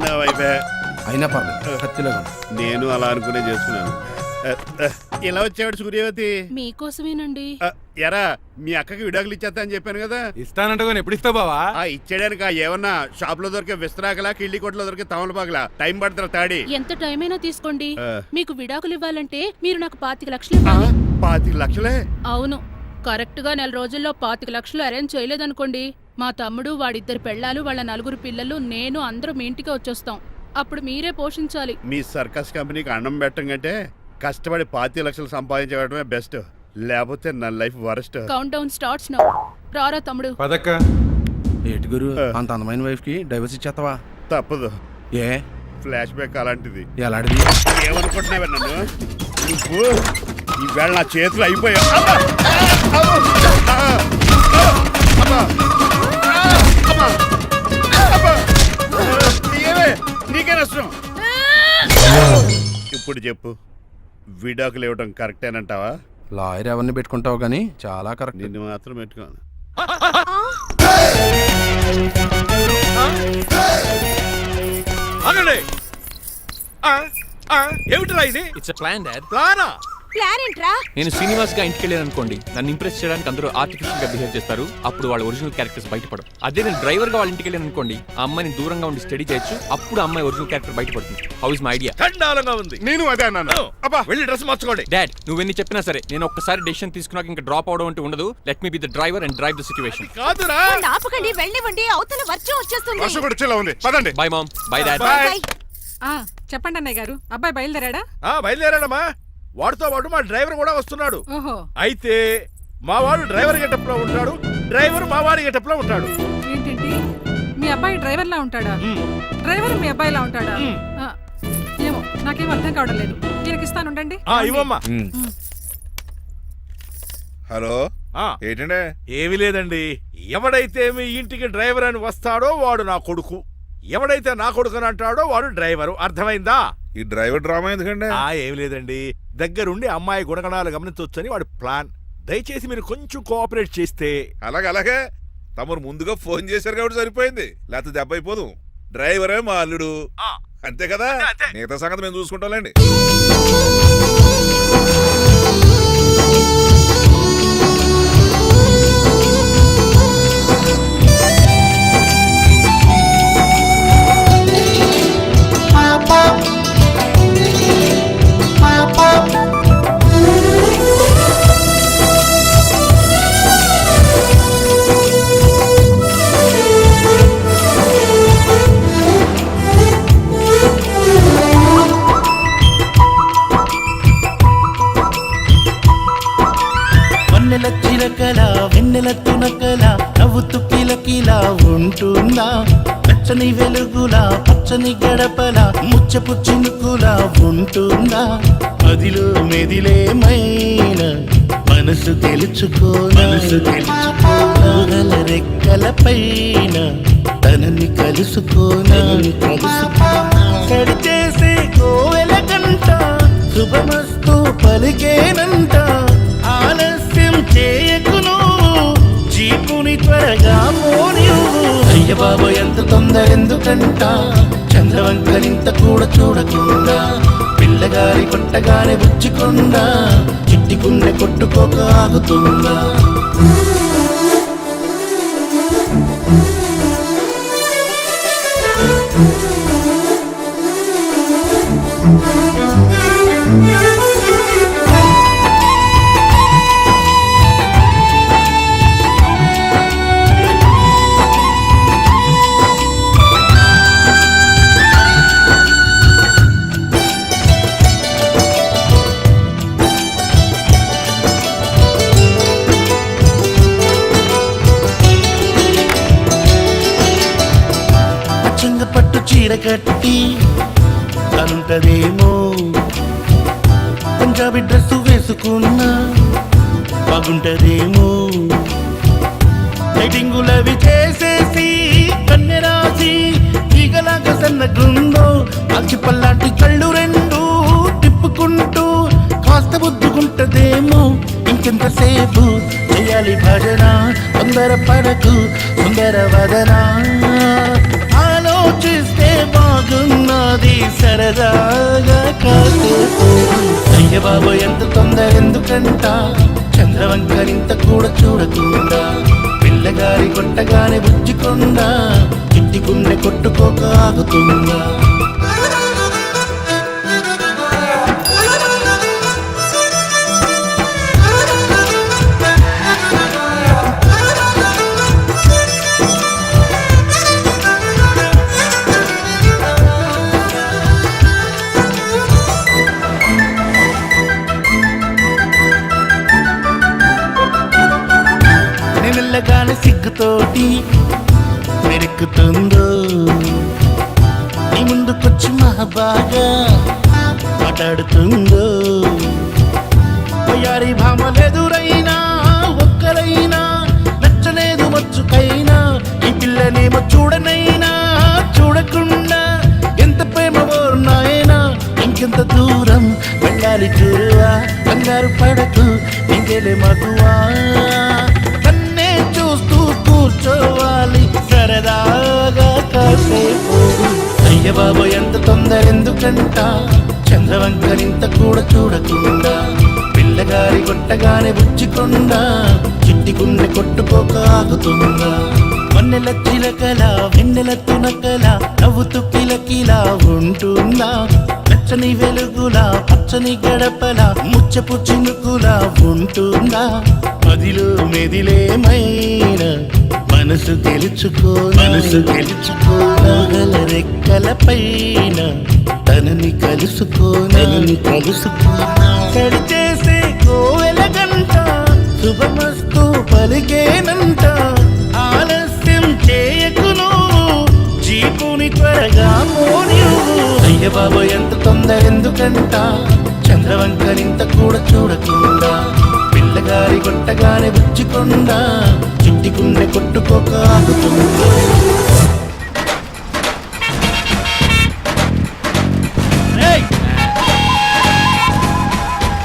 నా వైపే అయినా పర్లేదు కత్తిలాగా నేను అలా అనుకునే చేసుకున్నాను. ఇలా వచ్చాడు సూర్యవతి. మీకోసమేనండి. ఎరా మీ అక్కకి విడాకులు ఇచ్చేస్తా అని చెప్పాను కదా. ఇస్తానంటే ఎప్పుడు ఇస్తావు బావా? ఇచ్చేయడానికి ఏమన్నా షాప్ లో దొరికే విస్తరాకలా, కిళ్ళి కొట్లో దొరికే తమలపాకలా టైం పడుతున్నా తాడి. ఎంత టైం అయినా తీసుకోండి. మీకు విడాకులు ఇవ్వాలంటే మీరు నాకు 25 లక్షలు 25 లక్షలే? అవును, కరెక్ట్ గా 4 రోజుల్లో 25 లక్షలు అరేంజ్ చేయలేదనుకోండి, మా తమ్ముడు, వాడిద్దరు పెళ్ళాలు, వాళ్ళ 4 పిల్లలు, నేను అందరూ మీ ఇంటికి వచ్చేస్తాం. అప్పుడు మీరే పోషించాలి. మీ సర్కస్ కంపెనీకి అన్నం పెట్టం కంటే కష్టపడి 25 లక్షలు సంపాదించడమే బెస్ట్. లేకపోతే నా life worst. Count down starts now. రారా తమ్ముడు. పదక్క. ఏటి గురు అంత అందమైన వైఫ్ కి డైవర్స్ ఇచ్చేస్తావా? తప్పదు. ఏ ఫ్లాష్ బ్యాక్ అలాంటిది. ఎలాంటిది? ఏమనుకుంటున్నావా నన్ను? నువ్వు ఈవేళ నా చేతులు అయిపోయా. నీకే నష్టం. ఇప్పుడు చెప్పు, విడాకులు ఇవ్వడం కరెక్టేనంటావా? లాయర్ ఎవరిని పెట్టుకుంటావు గానీ చాలా కరెక్ట్. నిన్ను మాత్రం పెట్టుకోను. ఏమిట్రా ఇది? It's plan dad. ప్లానా? ప్లాన్ ఏంట్రా? నేను శ్రీనివాస్ గా ఇంటికి వెళ్ళాను అనుకోండి, నన్ను ఇంప్రెస్ చేయడానికి అందరూ ఆర్టిఫిషియల్ గా బిహేవ్ చేస్తారు. అప్పుడు వాళ్ళ ఒరిజినల్ క్యారెక్టర్స్ బయటపడవు. అదే నేను డ్రైవర్ గా వాళ్ళ ఇంటికి వెళ్ళాను అనుకోండి, ఆ అమ్మాయిని దూరంగా ఉండి స్టడీ చేయొచ్చు. అప్పుడు అమ్మాయి ఒరిజినల్ క్యారెక్టర్ బయటపడుతుంది. How is my idea? చండాలంగా ఉంది. నేను అదే అన్నాను. అబ్బా వెళ్ళి డ్రెస్ మార్చుకోండి. డాడ్, నువ్వెన్ని చెప్పినా సరే నేను ఒక్కసారి డెసిషన్ తీసుకున్నాక ఇంకా డ్రాప్ అవడం అంటూ ఉండదు. Let me be the driver and drive the situation. కాదురా, ఆపకండి, వెళ్ళనివ్వండి. అవతల వర్షం వచ్చేస్తుంది. వర్షం కూడా వచ్చేలా ఉంది. పదండి. Bye mom. Bye dad. Bye. చెప్పండి అన్నయ్య గారు, అబ్బాయి బయలుదేరాడా? బయలుదేరాడమ్మా. వాడితో పాటు మా డ్రైవర్ కూడా వస్తున్నాడు. ఓహో, అయితే మా వాడు డ్రైవర్ గెటప్ లో ఉంటాడు, డ్రైవర్ మా వాడి గెటప్ లో ఉంటాడు. ఏంటండి మీ అబ్బాయి డ్రైవర్ లా ఉంటాడా? డ్రైవర్ మీ అబ్బాయిలా ఉంటాడా? ఏమో నాకేం అర్థం కావడం లేదు. ఈయనకి ఇస్తానుండండి. ఇవ్వమ్మా. హలో ఏంటంటే? ఏమీ లేదండి. ఎవడైతే మీ ఇంటికి డ్రైవర్ అని వస్తాడో వాడు నా కొడుకు, ఎవడైతే నా కొడుకు అని అంటాడో వాడు డ్రైవరు. అర్థమైందా? ఈ డ్రైవర్ డ్రామా ఎందుకంటే? ఏమి లేదండి, దగ్గరుండి అమ్మాయి గుణగణాలు గమనించవచ్చని వాడి ప్లాన్. దయచేసి మీరు కొంచెం కోఆపరేట్ చేస్తే. అలాగే తమరు ముందుగా ఫోన్ చేశారు కాబట్టి సరిపోయింది, లేకపోతే దెబ్బ అయిపోదు. డ్రైవరే మా అల్లుడు, అంతే కదా? మిగతా సంగతి మేము చూసుకుంటాంలేండి. చిలకల వెన్నెల తునకల నవ్వుతూ కిలకిలా ఉంటుందా? పచ్చని వెలుగులా పచ్చని గడపల ముచ్చపు చినుకులా ఉంటుందా? మదిలో మెదిలేమైన మనసు తెలుసుకోగల రెక్కల పైన తనని కలుసుకోనా? పలికేనంట ఆలస్యం చేయకును జీపుని త్వరగా పోనివ్వు అయ్య బాబు ఎంత తొందర ఎందుకంట చంద్రవంకరింత కూడా చూడకుండా పిల్లగారి కొట్టగానే బుచ్చికుండా చిట్టి గుండె కొట్టుకోక ఆగుతుందా పట్టు చీర కట్టి తనుంటదేమో పంజాబీ డ్రెస్ వేసుకున్నా బాగుంటదేమో లైటింగులవి చేసేసి కన్నెరాసి ఈగలాగా సన్నగుందో అచ్చి పల్లాంటి కళ్ళు రెండు తిప్పుకుంటూ కాస్త బుద్దుకుంటదేమో ఇంకెంతసేపు చేయాలి భజన తొందర పడకు సుందర వదనా ఆలోచిస్తే బాగున్నది సరదాగా కాసేపు అయ్య బాబు ఎంత తొందర ఎందుకంట చంద్రవంకరింత కూడా చూడకుండా పిల్లగారి కొట్టగానే బుజ్జికుండా చిట్టి గుండె కొట్టుకోక ఆగుతుందా మెల్లగానే సిగ్గుతోటి మెరుకుతుందో నీ ముందుకొచ్చి మహాబాగా మాట్లాడుతుందో పోయారి భామలెదురైనా ఒక్కరైనా నచ్చలేదు మచ్చుకైనా ఈ పిల్లనేమో చూడనైనా చూడకుండా ఎంత ప్రేమ ఓర్నాయనా ఇంకెంత దూరం వెళ్ళాలి చూరువా బంగారు పడకు ఇంకెలే మగువా చూస్తూ కూర్చోవాలి సరదాగా కాసేపు అయ్య బాబు ఎంత తొందర ఎందుకంట చంద్రవంకరింత కూడా చూడకుండా పిల్లగారి కొట్టగానే బుచ్చికుండా చిట్టి గుండె కొట్టుకోక ఆగుతుందా వన్నెల చిలకల వెన్నెల తునకల నవ్వుతూ కిలకిలా ఉంటుందా పచ్చని వెలుగులా పచ్చని గడపల ముచ్చపు చినుకులా ఉంటుందా మదిలో మెదిలేమైన మనసు గెలుచుకో నగల రెక్కల పైన తనని కలుసుకో కడి చేసే కోవెల గంట శుభమస్తు పలికేనంట ఆలస్యం చేయకును జీపుని త్వరగా మోనివ్వు అయ్య బాబు ఎంత తొందర ఎందుకంట చంద్రవంకరింత కూడా చూడకుండా పిల్లగారి కొట్టగానే బుచ్చికుండా చిట్టి గుండె కొట్టుకోక ఆగుతుందా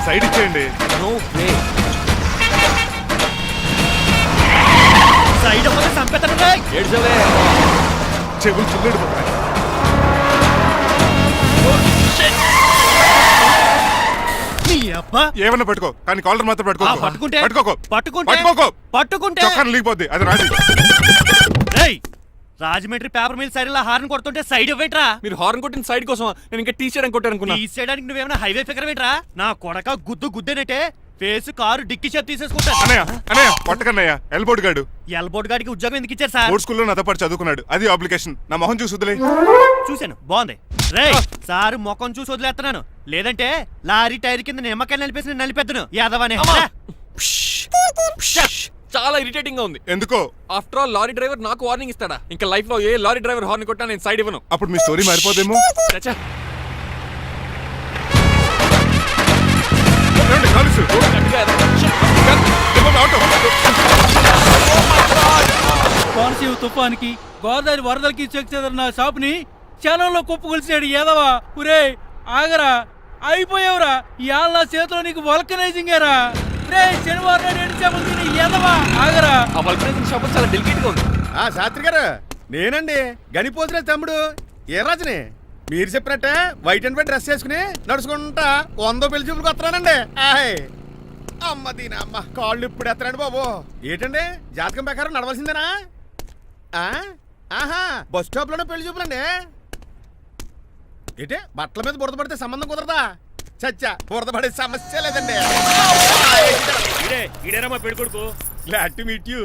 సైడ్ ఇచ్చేయండి సైడ్ అవ్వక చంపేతాను చెవులు చిల్లడిపోతాయి ఏమన్నా పట్టుకో కానీ కాలర్ మాత్రం పట్టుకుంటే చొక్కాను లీగిపోద్ది అది రాదు Rajahmundry paper mill side horn కొడుతుంటే సైడ్ ఇవ్వేట్రా మీరు హార్న్ కొట్టిన సైడ్ కోసం నేను ఇంకా టీ చేయడానికి కొట్టారనుకున్నా టీ చేయడానికి నువ్వేమైనా హైవే ఫిగర్ వేట్రా నా కొడక గుద్దేనట్టే ఫేస్ కారు డిక్కి షేప్ తీసేసుకుంటా అన్నయ్య కొట్టకన్నయ్య ఎల్బోర్డ్ గాడు ఎల్బోర్డ్ గాడికి ఉద్యోగం ఎందుకు ఇచ్చారు సార్ బోర్డ్ స్కూల్లో నాతో పాటు చదువుకున్నాడు అది అప్లికేషన్ నా మొహం చూసి వదిలే చూశాను బాగుంది రే సారు ముఖం చూసి వదిలేస్తున్నాను లేదంటే లారీ టైర్ కింద నిమ్మకాయ నలిపేసి నలిపెద్దను యాదవనే చాలా ఇరిటేటింగ్ గా ఉంది ఎందుకో ఆఫ్టర్ ఆల్ లారీ డ్రైవర్ నాకు వార్నింగ్ ఇస్తాడా ఇంకా లైఫ్ లో ఏ లారీ డ్రైవర్ హార్న్ కొట్టా నేను సైడ్ ఇవ్వను అప్పుడు మీ స్టోరీ మారిపోదేమో కోనసీమ తుఫానికి గోదావరి వరదలకి చెక్ చెదరిన షాప్ ని క్షణంలో కుప్ప కొలిసాడు ఏదవా ఒరే ఆగరా అయిపోయావురా ఇవాళ నా చేతిలో నీకు వల్కనైజింగ్ రా రే శనివారం రెండు చేపలు తిని ఎదవా ఆగరా. ఆ వల్కనైజింగ్ షాప్ చాలా డెలికేట్ గా ఉంది. శాస్త్రి గారు నేనండి గనిపోతున్న తమ్ముడు ఏ రాజుని. మీరు చెప్పినట్టే వైట్ అండ్ వైట్ డ్రెస్ వేసుకుని నడుచుకుంటా 100 పెళ్లి చూపులకు వస్తున్నానండి. అమ్మ దీని అమ్మ కాళ్ళు ఇప్పుడు ఎత్తరండి బాబు. ఏంటండి జాతకం ప్రకారం నడవలసిందేనా? ఆహా బస్ స్టాప్ లోనే పెళ్లి చూపులండి. ఏంటి బట్టల మీద బురద పడితే సంబంధం కుదరదా? చచ్చా బురద పడే సమస్య లేదండి. ఇదేనా మా పెళ్లి కొడుకు? Glad to meet you.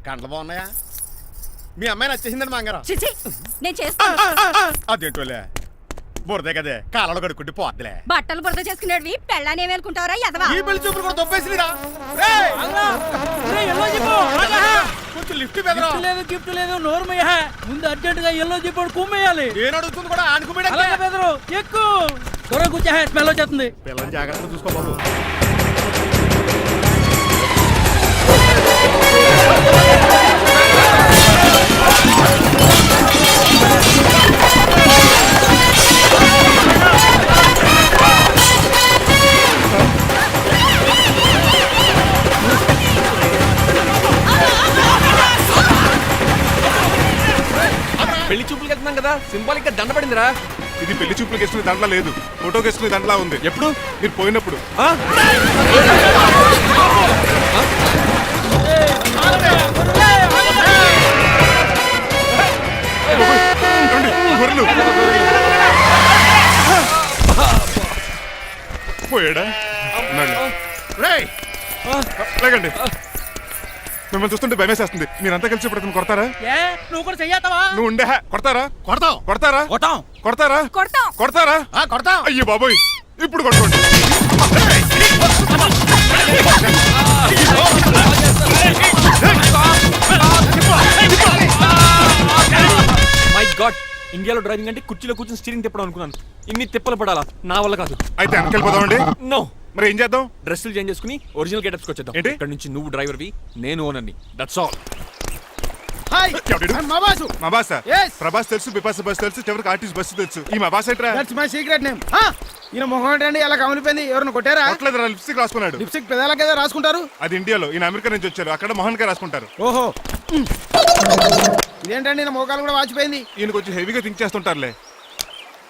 కండ్లు బాగున్నాయా? మీ అమ్మాయి నచ్చేసిందండి మాంగారం. నేను చేస్తాను. అదేంటోలే బురదే కదే కాలంలో కడుక్కుంటే పోద్దులే. బట్టలు బురద చేసుకునేవి పెళ్ళానే వేలుకుంటావరా ఎదవా? ఈ పెళ్లి చూపులు కూడా దొబ్బేసిరా. కొంచెం లిఫ్ట్ బెదరా. లేదు గిఫ్ట్ లేదు నోర్మయ్య ముందు అర్జెంట్ గా ఎల్లో చెప్పాడు కుమ్మేయాలి. నేను అడుగుతుంది కూడా ఆనుకుమేడా. బెదరు ఎక్కువ త్వరగా కూర్చో స్మెల్ వచ్చేస్తుంది. పిల్లలు జాగ్రత్తగా చూసుకో బాబు. పెళ్లి చూపులకి వెళ్తున్నాం కదా సింబాలిక్ గా దండ పడిందిరా. ఇది పెళ్లి చూపులకు వేసుకునే దాంట్లో లేదు, ఫోటోకి వేసుకునే దాంట్లో ఉంది. ఎప్పుడు? మీరు పోయినప్పుడు. గొర్రెలు పోయాడా? లేకండి మిమ్మల్ని చూస్తుంటే భయమేసేస్తుంది. మీరంతా కలిసి ఇప్పుడు అతను కొడతారా? నువ్వు కూడా చెయ్యతావా? నువ్వు ఉండే కొడతారా? కొడతాం కొడతారా? కొట్టాం కొడతారా? కొడతాం. కొడతారా? కొడతాం. అయ్యో బాబోయ్ ఇప్పుడు కొట్టుకోండి. మై గాడ్, ఇండియాలో డ్రైవింగ్ అంటే కుర్చీలో కూర్చొని స్టీరింగ్ తిప్పడం అనుకున్నాను. ఇన్ని తిప్పలు పడాలా? నా వల్ల కాదు. అయితే వెనకెళ్ళిపోదామండి. నో. మరి ఏం చేద్దాం? డ్రెస్సులు చేంజ్ చేసుకుని ఒరిజినల్ గెటప్స్కి వచ్చేద్దాం. ఏంటి? ఇక్కడ నుంచి నువ్వు డ్రైవర్వి, నేను ఓనర్ని. That's all. మా బాస్ ప్రభాస్ తెలుసు, బిపాస బస్ తెలుసు, చివరికి ఆర్టిస్ట్ బస్సు తెలుసు. ఈ మా బాస్ ఏంట్రా? That's my secret name. ఈయన మొహం ఏంటండి అలా కమిలిపోయింది? ఎవరిని కొట్టారా? కొట్టలేదురా, లిప్స్టిక్ రాసుకున్నాడు. లిప్స్టిక్ పెదాల కదా రాసుకుంటారు. అది ఇండియాలో, ఈయన అమెరికా నుంచి వచ్చారు. అక్కడ మోహన్ గారు రాసుకుంటారు. ఓహో ఇదేంటండి నా మోకాలు కూడా వాచిపోయింది. ఈయన కొంచెం హెవీగా థింక్ చేస్తుంటారులే.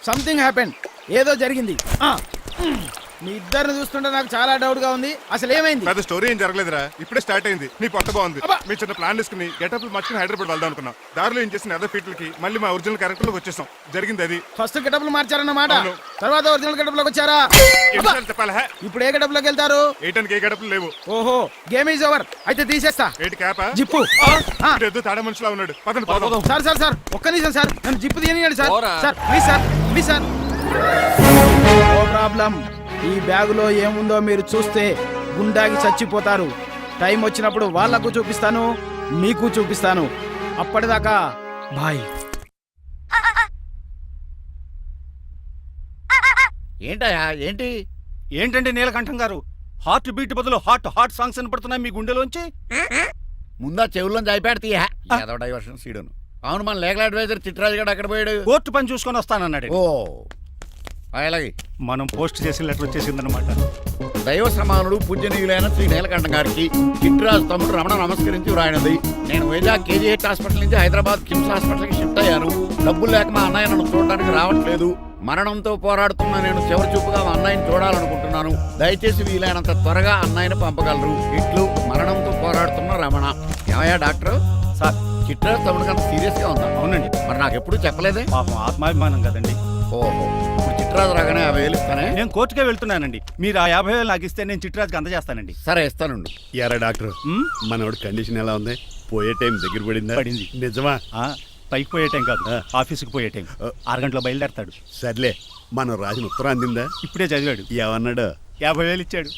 సంథింగ్ హ్యాపెన్, ఏదో జరిగింది. మీ ఇద్దరిని చూస్తుంటే నాకు చాలా డౌట్ గా ఉంది. అసలు ఏమైంది? పెద్ద స్టోరీ ఏం జరగలేదురా, ఇప్పుడే స్టార్ట్ అయింది. నీ కొత్త బాగుంది. మీ చిన్న ప్లాన్ తీసుకుని గెటప్ మార్చుకుని హైదరాబాద్ వెళ్దాం అనుకున్నాం. దారిలో ఏం చేసిన అదర్ ఫీట్లకి మళ్ళీ మా ఒరిజినల్ క్యారెక్టర్ లోకి వచ్చేసాం. జరిగింది అది. ఫస్ట్ గెటప్లు మార్చారన్నమాట, అవును. తర్వాత ఒరిజినల్ గెటప్ లోకి వచ్చారా? చెప్పాలా? ఇప్పుడు ఏ గెటప్ లోకి వెళ్తారు? ఏటానికి ఏ గెటప్లు లేవు. ఓహో గేమ్ ఈజ్ ఓవర్. అయితే తీసేస్తా. ఏంటి క్యాపా? జిప్పు. ఏదో తాడా మనిషిలా ఉన్నాడు. పదండి పోదాం. సార్ సార్ సార్ ఒక్క నిమిషం సార్, నన్ను జిప్పు తీయనియండి సార్. పోరా. Sir please sir, please sir. No problem. ఈ బ్యాగులో ఏముందో మీరు చూస్తే గుండాకి చచ్చిపోతారు. టైం వచ్చినప్పుడు వాళ్ళకు చూపిస్తాను, మీకు చూపిస్తాను. అప్పటిదాకా బాయ్. ఏంటయ్యా ఏంటి? ఏంటండి నీలకంఠం గారు, హార్ట్ బీట్ బదులు హాట్ సాంగ్స్ వినపడుతున్నాయి మీ గుండెలోంచి? ముందా చెవుల్లో జాయిపెడతీయా ఏదో డైవర్షన్ సీడును. అవును, మన లీగల్ అడ్వైజర్ చిట్రాజు గారు అక్కడ పోయాడు. కోర్టు పని చూసుకొని వస్తానన్నాడు. ఓ అలాగే మనం పోస్ట్ చేసిన లెటర్ వచ్చేసిందనమాట. దైవ సమానుడు పూజనీయులైన శ్రీ నీలకంఠం గారికి చిట్రాజు తమ్ముడు రమణ నమస్కరించి వ్రాయినది. నేను వైజాగ్ కేజీహెచ్ హాస్పిటల్ నుంచి హైదరాబాద్ కిమ్స్ హాస్పిటల్కి షిఫ్ట్ అయ్యాను. డబ్బులు లేక మా అన్నయ్య నన్ను చూడడానికి రావట్లేదు. మరణంతో పోరాడుతున్న నేను చివరి చూపుగా మా అన్నయ్యని చూడాలనుకుంటున్నాను. దయచేసి వీలైనంత త్వరగా అన్నయ్యని పంపగలరు. ఇట్లు మరణంతో పోరాడుతున్న రమణ. ఏమయ్యా డాక్టర్? సార్ చిట్రాజు తమ్ముడు అంత సీరియస్ గా ఉందా? అవునండి. మరి నాకు ఎప్పుడు చెప్పలేదే? పాపం ఆత్మాభిమానం కదండి. ఓహో, ఇప్పుడు చిట్రాజు రాగానే 50,000 ఇస్తానే. నేను కోర్టుకే వెళ్తున్నానండి. మీరు ఆ 50,000 నాకు ఇస్తే నేను చిట్రాజుకి అందజేస్తానండి. సరే ఇస్తానండి. యారా డాక్టర్, మనోడి కండిషన్ ఎలా ఉంది? పోయే టైం దగ్గర పడిందా? పడింది. నిజమా? పైకి పోయే టైం కాదు, ఆఫీస్కి పోయే టైం. 6 గంటలో బయలుదేరతాడు. సర్లే, మనం రాసిన ఉత్తరం అందిందా? ఇప్పుడే చదివాడు. ఏమన్నాడు? 50,000 ఇచ్చాడు.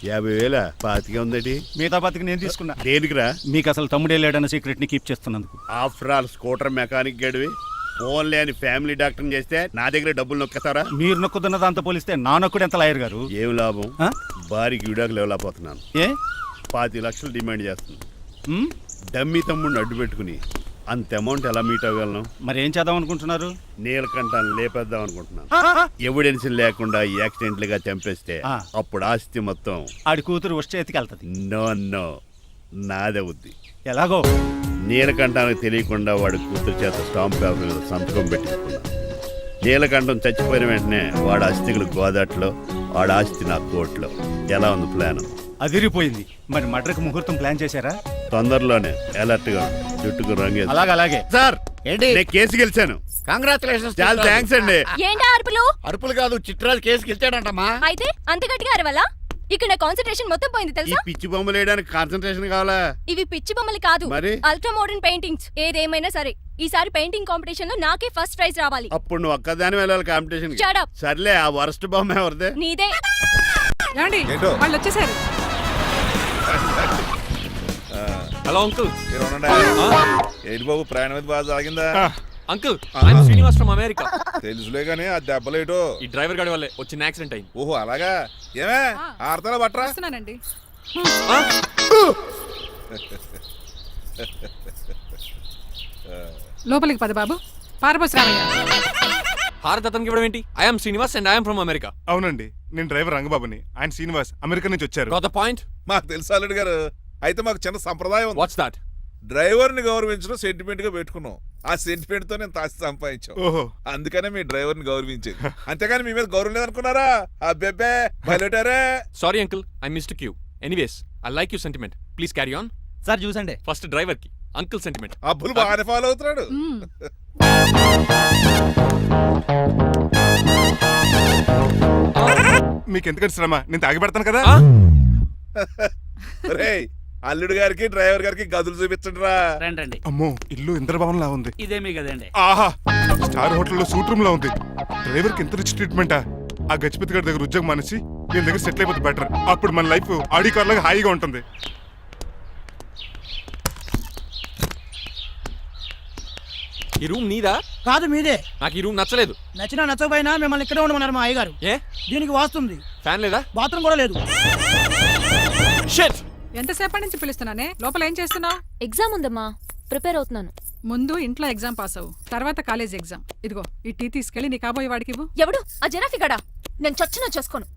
50,000 పాతిగా ఉందటి. మిగతా పాతికి నేను తీసుకున్నా. దేనికిరా? మీకు అసలు తమ్ముడే లేడన్న సీక్రెట్ ని కీప్ చేస్తున్నందుకు. ఆఫ్టర్ ఆల్ స్కూటర్ మెకానిక్ గడివి ఫోన్ లేని ఫ్యామిలీ డాక్టర్ చేస్తే నా దగ్గర డబ్బులు నొక్కుతారా? మీరు నొక్కుతున్న దాంతో పోలిస్తే నా నొక్కుడు ఎంత లాయర్ గారు? ఏం లాభం? భారీకి విడాకులు ఇవ్వలేకపోతున్నాను. ఏ 25 లక్షలు డిమాండ్ చేస్తుంది. డమ్మీ తమ్ముడిని అడ్డు పెట్టుకుని అంత అమౌంట్ ఎలా మీట్ అవ్వగలను? మరి ఏం చేద్దాం అనుకుంటున్నారు? నీలకంఠాన్ని లేపేద్దాం అనుకుంటున్నాను. ఎవిడెన్స్ లేకుండా యాక్సిడెంట్ గా చంపేస్తే అప్పుడు ఆస్తి మొత్తం ఆడి కూతురు వచ్చి చేతికెళ్తది. No no, నాదవుద్ది. ఎలాగో? నీలకంఠానికి తెలియకుండా వాడి కూతురు చేత స్టాంప్ పేపర్ మీద సంతకం పెట్టించుకున్నాను. నీలకంఠం చచ్చిపోయిన వెంటనే వాడి అస్థికులు గోదాట్లో, వాడి ఆస్తి నా కోర్టులో. ఎలా ఉంది ప్లాన్? అదిరిపోయింది. మరి మర్డర్కి ముహూర్తం ప్లాన్ చేశారా? తొందరలోనే. అలర్ట్ గా జుట్టుకు రంగే. అలాగే సార్ ఏంటి? నేను కేసు గెలిచాను. కంగ్రాచులేషన్స్. చాలా థ్యాంక్స్ అండి. ఏంటా అరుపులు? అరుపులు కాదు, చిట్రాజు కేసు గెలిచాడంటమ్మా. అయితే అంత గట్టిగా అరవాలా? ఇక్కడ కాన్సంట్రేషన్ మొత్తం పోయింది ఈ తెలుసా? పిచ్చి బొమ్మలు వేయడానికి కాన్సన్ట్రేషన్ కావాలా? ఇవి పిచ్చి బొమ్మలు కాదు, మరి? Ultra modern paintings. ఏదేమైనా సరే ఈసారి పెయింటింగ్ కాంపిటీషన్ లో నాకే ఫస్ట్ ప్రైజ్ రావాలి. అప్పుడు నువ్వు ఒక్కదాని వెళ్ళాలి కాంపిటీషన్. Shut up. సర్లే, ఆ వరస్ట్ బొమ్మ ఎవరిదే? నీదే. ఏమండి వాళ్ళు వచ్చేసారు. Hello uncle. ఏంటి బాబు, ప్రయాణం అయితే బాగా సాగిందా? Uncle, I'm Srinivas from America. తెలుసులే గానీ ఆ దెబ్బలేటో ఈ డ్రైవర్ గాడి వల్లే వచ్చిన యాక్సిడెంట్ అయింది. ఓహో అలాగా. ఏమే ఆడతారా బట్రా? వస్తున్నానండి. లోపలికి పద బాబు. పారబోస్ రామయ్య. హారత్ అతనికి ఇవ్వడం ఏంటి? I'm Srinivas and I'm from America. అవునండి, నేను డ్రైవర్ రంగబాబుని. ఆయన శ్రీనివాస్ అమెరికా నుంచి వచ్చారు. Got the point? మాకు తెలుసు అల్లుడు గారు. అయితే మాకు చిన్న సంప్రదాయం ఉంది. What's that? డ్రైవర్ ని గౌరవించడం సెంటిమెంట్ గా పెట్టుకున్నాం. ఆ సెంటిమెంట్ తో నేను తాసి సంపాదించాం. ఓహో, అందుకనే మీ డ్రైవర్ ని గౌరవించేది. అంతేగాని మీ మీద గౌరవం లేదనుకున్నారా? అబ్బెబ్బే బయలుటారే. Sorry uncle, I mistake you. Anyways, I like you sentiment. Please carry on. Sir చూసండి. ఫస్ట్ డ్రైవర్ కి అంకుల్ సెంటిమెంట్. అబ్బులు బాగానే ఫాలో అవుతున్నాడు. మీకు ఎందుకంటే శ్రమ, నేను తాగి పెడతాను కదా. రేయ్, అల్లుడు గారికి డ్రైవర్ గారికి గదులు చూపించండి రా. రండి. అమ్మో, ఇల్లు ఇంద్రభవన్ లా ఉంది. ఇదేమీ కదండి. ఆహా, స్టార్ హోటల్లో సూట్ రూమ్ లా ఉంది. డ్రైవర్ కి ఎంత రిచ్ ట్రీట్మెంటా. ఆ గజపతి గారి దగ్గర ఉద్యోగం మానేసి వీళ్ళ దగ్గర సెటిల్ అయిపోతే బెటర్. అప్పుడు మన లైఫ్ ఆడి కార్ లాగా హాయిగా ఉంటుంది. ఈ రూమ్ నీదా? కాదు మీదే. నాకు ఈ రూమ్ నచ్చలేదు. నచ్చినా నచ్చకపోయినా మిమ్మల్ని ఇక్కడే ఉండమన్నారు మా అయ్యగారు. ఏ దీనికి వాస్తుంది. ఫ్యాన్ లేదా? బాత్రూమ్ కూడా లేదు. షిట్. ఎంతసేపటి నుంచి పిలుస్తున్నానే? లోపల ఏం చేస్తున్నావు? ఎగ్జామ్ ఉందమ్మా, ప్రిపేర్ అవుతున్నాను. ముందు ఇంట్లో ఎగ్జామ్ పాస్ అవ్వు, తర్వాత కాలేజ్ ఎగ్జామ్. ఇదిగో ఈ టీ తీసుకెళ్లి నీ కాబోయే వాడికి ఇవ్వు. ఎవడు ఆ జనాఫీ గడా? నేను చచ్చినా చేసుకోను.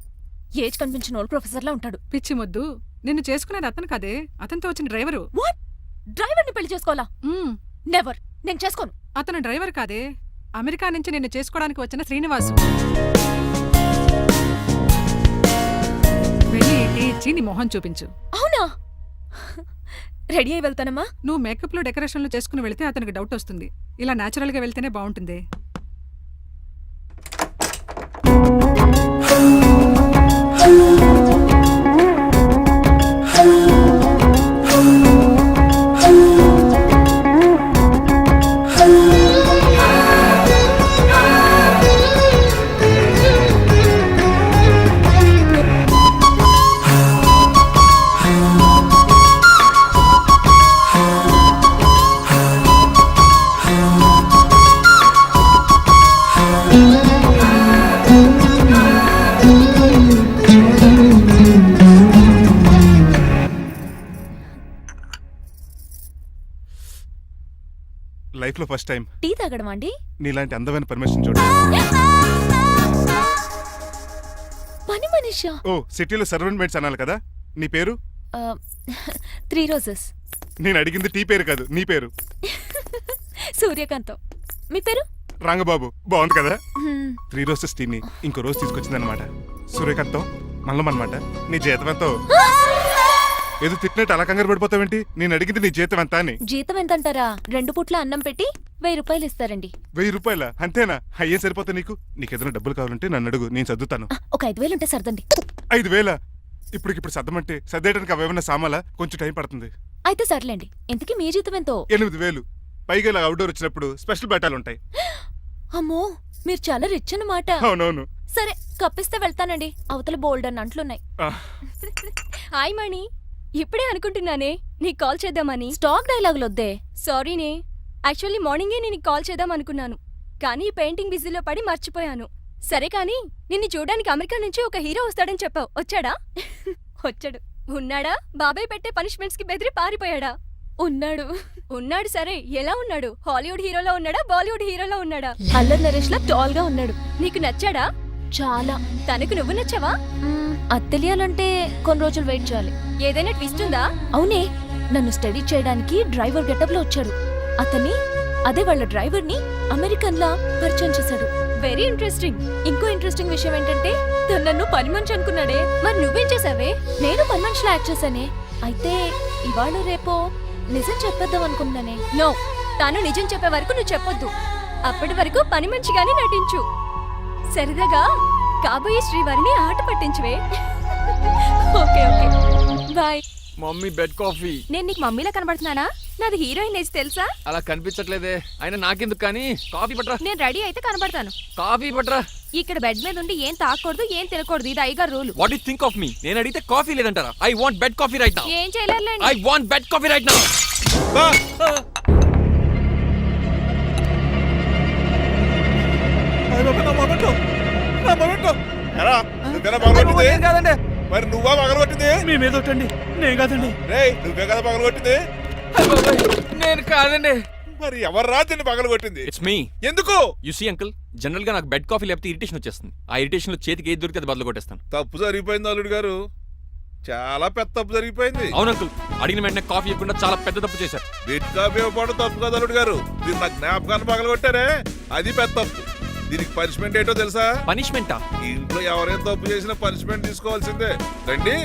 ఏజ్ కనిపించిన ఓల్డ్ ప్రొఫెసర్ లా ఉంటాడు. పిచ్చి ముద్దు, నిన్ను చేసుకునేది అతను కాదే, అతనితో వచ్చిన డ్రైవరు. వాట్? డ్రైవర్ ని పెళ్లి చేసుకోవాలా? నెవర్, నేను చేసుకోను. అతను డ్రైవర్ కాదే, అమెరికా నుంచి నిన్ను చేసుకోవడానికి వచ్చిన శ్రీనివాసు. వెళ్ళి టీ ఇచ్చి నీ మొహం చూపించు. అవునా? రెడీ అయి వెళ్తానమ్మా. నువ్వు మేకప్ లో డెకరేషన్లు చేసుకుని వెళ్తే అతనికి డౌట్ వస్తుంది. ఇలా నేచురల్ గా వెళ్తేనే బాగుంటుంది. లైఫ్ లో ఫస్ట్ టైం టీ తాగడం అండి. నీలాంటి అందమైన పర్మిషన్ చూడు. పని మనిషా? ఓ, సిటీలో సర్వెంట్ మేట్స్ అనాలి కదా. నీ పేరు? 3 రోజెస్. నేను అడిగింది టీ పేరు కాదు, నీ పేరు. సూర్యకాంతం. మీ పేరు? రంగబాబు. బాగుంది కదా. 3 రోజెస్ టీని ఇంకో రోజు తీసుకొచ్చిందనమాట. సూర్యకాంతం మల్లం అనమాట. నీ జీతం ఎంతో? ఏదో తిట్టినట్టు అలా కంగారు పడిపోతావేంటి? నేను అడిగింది నీ జీతం ఎంత అని. జీతం ఎంత అంటారా? 2 పూట్ల అన్నం పెట్టి 1000 రూపాయలు ఇస్తారండి. 1000 రూపాయల? అంతేనా? అయ్యే సరిపోతా నీకు. నీకేదైనా డబ్బులు కావాలంటే నన్ను అడుగు, నేను సర్దుతాను. ఒక 5000 ఉంటే సర్దండి. 5000? ఇప్పటికిప్పుడు సర్దమంటే సర్దేయడానికి అవేమన్నా సామాలా? కొంచెం టైం పడుతుంది. అయితే సర్లేండి. ఇంతకీ మీ జీతం ఎంతో? 8000. పైగా ఇలా అవుట్డోర్ వచ్చినప్పుడు స్పెషల్ బట్టాలు ఉంటాయి. అమ్మో, మీరు చాలా రిచ్ అన్నమాట. అవునవును. సరే, కప్పిస్తే వెళ్తానండి. అవతల బోల్డ్ అన్న అంట్లున్నాయి. హాయ్ మణి, ఇప్పుడే అనుకుంటున్నానే నీకు కాల్ చేద్దామని. స్టాక్ డైలాగులు వద్దే. సారీనే, యాక్చువల్లీ మార్నింగే నేను కాల్ చేద్దాం అనుకున్నాను, కానీ ఈ పెయింటింగ్ బిజీలో పడి మర్చిపోయాను. సరే కానీ నిన్ను చూడడానికి అమెరికా నుంచి ఒక హీరో వస్తాడని చెప్పావు. వచ్చాడా? వచ్చాడు. ఉన్నాడా? బాబాయ్ పెట్టే పనిష్మెంట్స్ కి బెదిరి పారిపోయాడా? ఉన్నాడు. ఉన్నాడు సరే, ఎలా ఉన్నాడు? హాలీవుడ్ హీరోలో ఉన్నాడా, బాలీవుడ్ హీరోలో ఉన్నాడా? అల్లరి నరేష్ లా టాల్ గా ఉన్నాడు. నీకు నచ్చాడా? చాలా. తనకు నువ్వు నచ్చావా? అది తెలియాలంటే కొన్ని రోజులు వెయిట్ చేయాలి. ఏదైనా ట్విస్ట్ ఉందా? అవునే, నన్ను స్టడీ చేయడానికి డ్రైవర్ గెటప్ లో వచ్చాడు. అదే వాళ్ళ డ్రైవర్ ని అమెరికన్ లా పరిచయం చేశాడు. Very interesting. ఇంకో ఇంట్రెస్టింగ్ విషయం ఏంటంటే తను నన్ను పని మనిషి అనుకున్నాడే. మరి నువ్వేం చేసావే? నేను పని మనిషిలా యాక్ట్ చేశానే. అయితే ఇవాళ రేపో నిజం చెప్పేద్దాం అనుకున్నానే. నో, తాను నిజం చెప్పే వరకు నువ్వు చెప్పొద్దు. అప్పటి వరకు పని మనిషిగానే నటించు. సరదాగా కాబోయే శ్రీవారిని ఆట పట్టించువే. Okay okay, bye. Mummy bed coffee. నేను నీకు మమ్మీలా కనబడుతున్నానా? నాది హీరోయిన్ ఏజ్ తెలుసా? అలా కనిపించట్లేదే. అయినా నాకెందుకు కానీ. కాఫీ పట్రా. నేను రెడీ అయితే కనబడతాను. కాఫీ పట్రా. ఇక్కడ బెడ్ మీద ఉండి ఏం తాకూడదు, ఏం తినకూడదు. ఇది అయ్యగారు rule. What you think of me? నేను అడిగితే కాఫీ లేదంటారా? I want bed coffee right now. ఏం చేయలేరులేండి. I want bed coffee right now. కాదండి, మరి నువ్వా పగలగొట్టింది? మీ మీద ఒకటండి, నేను కాదండి. రేయ్, నువ్వే కదా పగలగొట్టింది? నేను కాదండి. మరి ఎవర్రా దీన్ని పగలగొట్టింది? It's me. ఎందుకు? యు సీ అంకుల్, జనరల్ గా నాకు బెడ్ కాఫీ లేకపోతే ఇరిటేషన్ వచ్చేస్తుంది. ఆ ఇరిటేషన్ లో చేతికి ఏది దొరికితే అది బదులు కొట్టేస్తాను. తప్పు జరిగిపోయింది అల్లుడు గారు, చాలా పెద్ద తప్పు జరిగిపోయింది. అవును అంకుల్, అడిగిన వెంటనే కాఫీ ఇవ్వకుండా చాలా పెద్ద తప్పు చేశారు. బెడ్ కాఫీ ఇవ్వడం తప్పు కదా అల్లుడు గారు, మీరు నా జ్ఞాపకాన్ని పగలగొట్టారే, అది పెద్ద తప్పు. దీనికి పనిష్మెంట్ ఏంటో తెలుసా? పనిష్మెంటా? ఇంట్లో ఎవరైనా తప్పు చేసినా పనిష్మెంట్ తీసుకోవాల్సిందే. రండి.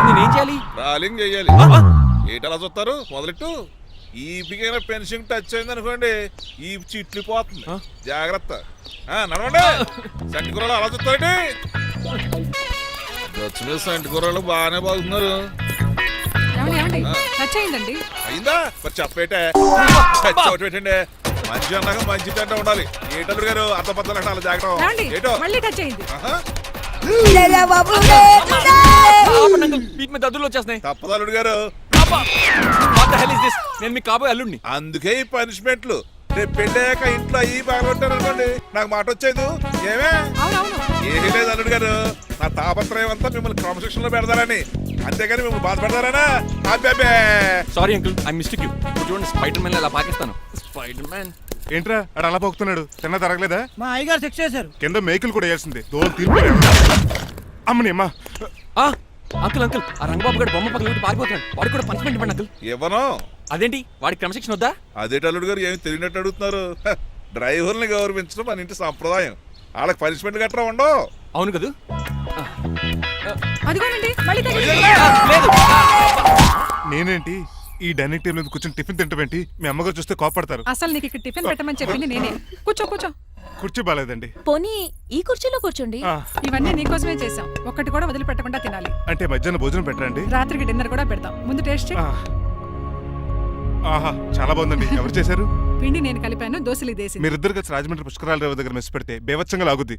నేనేం చేయాలి? రాలింగ్ చెయ్యాలి. ఏటలా చూస్తారు? మొదలెట్టు. ఈపికైనా పెన్షన్ టచ్ అయింది అనుకోండి, ఈ చిట్లు పోతుంది. జాగ్రత్త. నడవండి. సంటి కూరలు అలా చూస్తారండి. వచ్చిన సంటి కూరలు బాగానే బాగుతున్నారు. టచ్ అయిందండి. అయిందా? మరి చెప్పేటే ఒకటి పెట్టండి. మంచి అన్నాక మంచి తింటా ఉండాలి. ఏటల్లుడు గారు అర్థపత్రాలు అలా జాగ్రత్త. ఏటో మళ్ళీ టచ్ అయింది. దద్దులు వచ్చేస్తున్నాయి. తప్పదల్లుడు గారు. నేను మీకు కాబోయే అల్లుడిని. అందుకే ఈ పనిష్మెంట్లు. రేపు పెళ్ళాక ఇంట్లో అయ్యి బాగుంటారు అనుకోండి, నాకు మాట వచ్చేది ఏమే? ఏమీ లేదు అల్లుడు గారు, నా తాపత్రయం అంతా మిమ్మల్ని క్రమశిక్షణలో పెడతారని, అంతేగాని మిమ్మల్ని బాధపడతారనా? Sorry uncle, I mistake you. చూడండి, స్పైడర్ మ్యాన్ అలా పాకిస్తాను. స్పైడర్ మ్యాన్ ఏంట్రా అడు అలా పోతున్నాడు? తిన్న తరగలేదా? మా అయ్యగారు చెక్ చేశారు. కింద మేకులు కూడా వేయాల్సిందే. దోలు తీర్పు అమ్మని అమ్మా. అంకుల్ అంకుల్, ఆ రంగబాబు గారు బొమ్మ పక్కన పారిపోతున్నాడు. వాడికి కూడా పనిష్మెంట్ ఇవ్వండి అంకుల్. ఇవ్వను. అదేంటి, వాడికి క్రమశిక్షణ వద్దా? అదేంటి అల్లుడు గారు ఏమి తెలియనట్టు అడుగుతున్నారు? డ్రైవర్ని గౌరవించడం మన ఇంటి సంప్రదాయం. వాళ్ళకి పనిష్మెంట్ గట్రా ఉండవు. అవును కదా. నేనేంటి ఈ డైనింగ్ టేబుల్ మీద కూర్చొని టిఫిన్ తింటామేంటి? మీ అమ్మగారు చూస్తే కోపడతారు. అసలు నీకు ఇక్కడ టిఫిన్ పెట్టమని చెప్పింది నేనే. కూర్చో కూర్చో. కుర్చీ బాలేదండి. పోనీ ఈ కుర్చీలో కూర్చోండి. ఇవన్నీ నీకోసమే చేసాం, ఒక్కటి కూడా వదిలిపెట్టకుండా తినాలి. అంటే మధ్యాహ్నం భోజనం పెట్టరండి? రాత్రికి డిన్నర్ కూడా పెడతాం. ముందు టేస్ట్ చేయి. ఆహా, చాలా బాగుందండి. ఎవరు చేశారు? పిండి నేను కలిపాను, దోశలు దేశీ. మీరిద్దరు కలిసి రాజమండ్రి పుష్కరాల రేవు దగ్గర మెస్ పెడితే బేవచ్చంగా లాగుద్ది.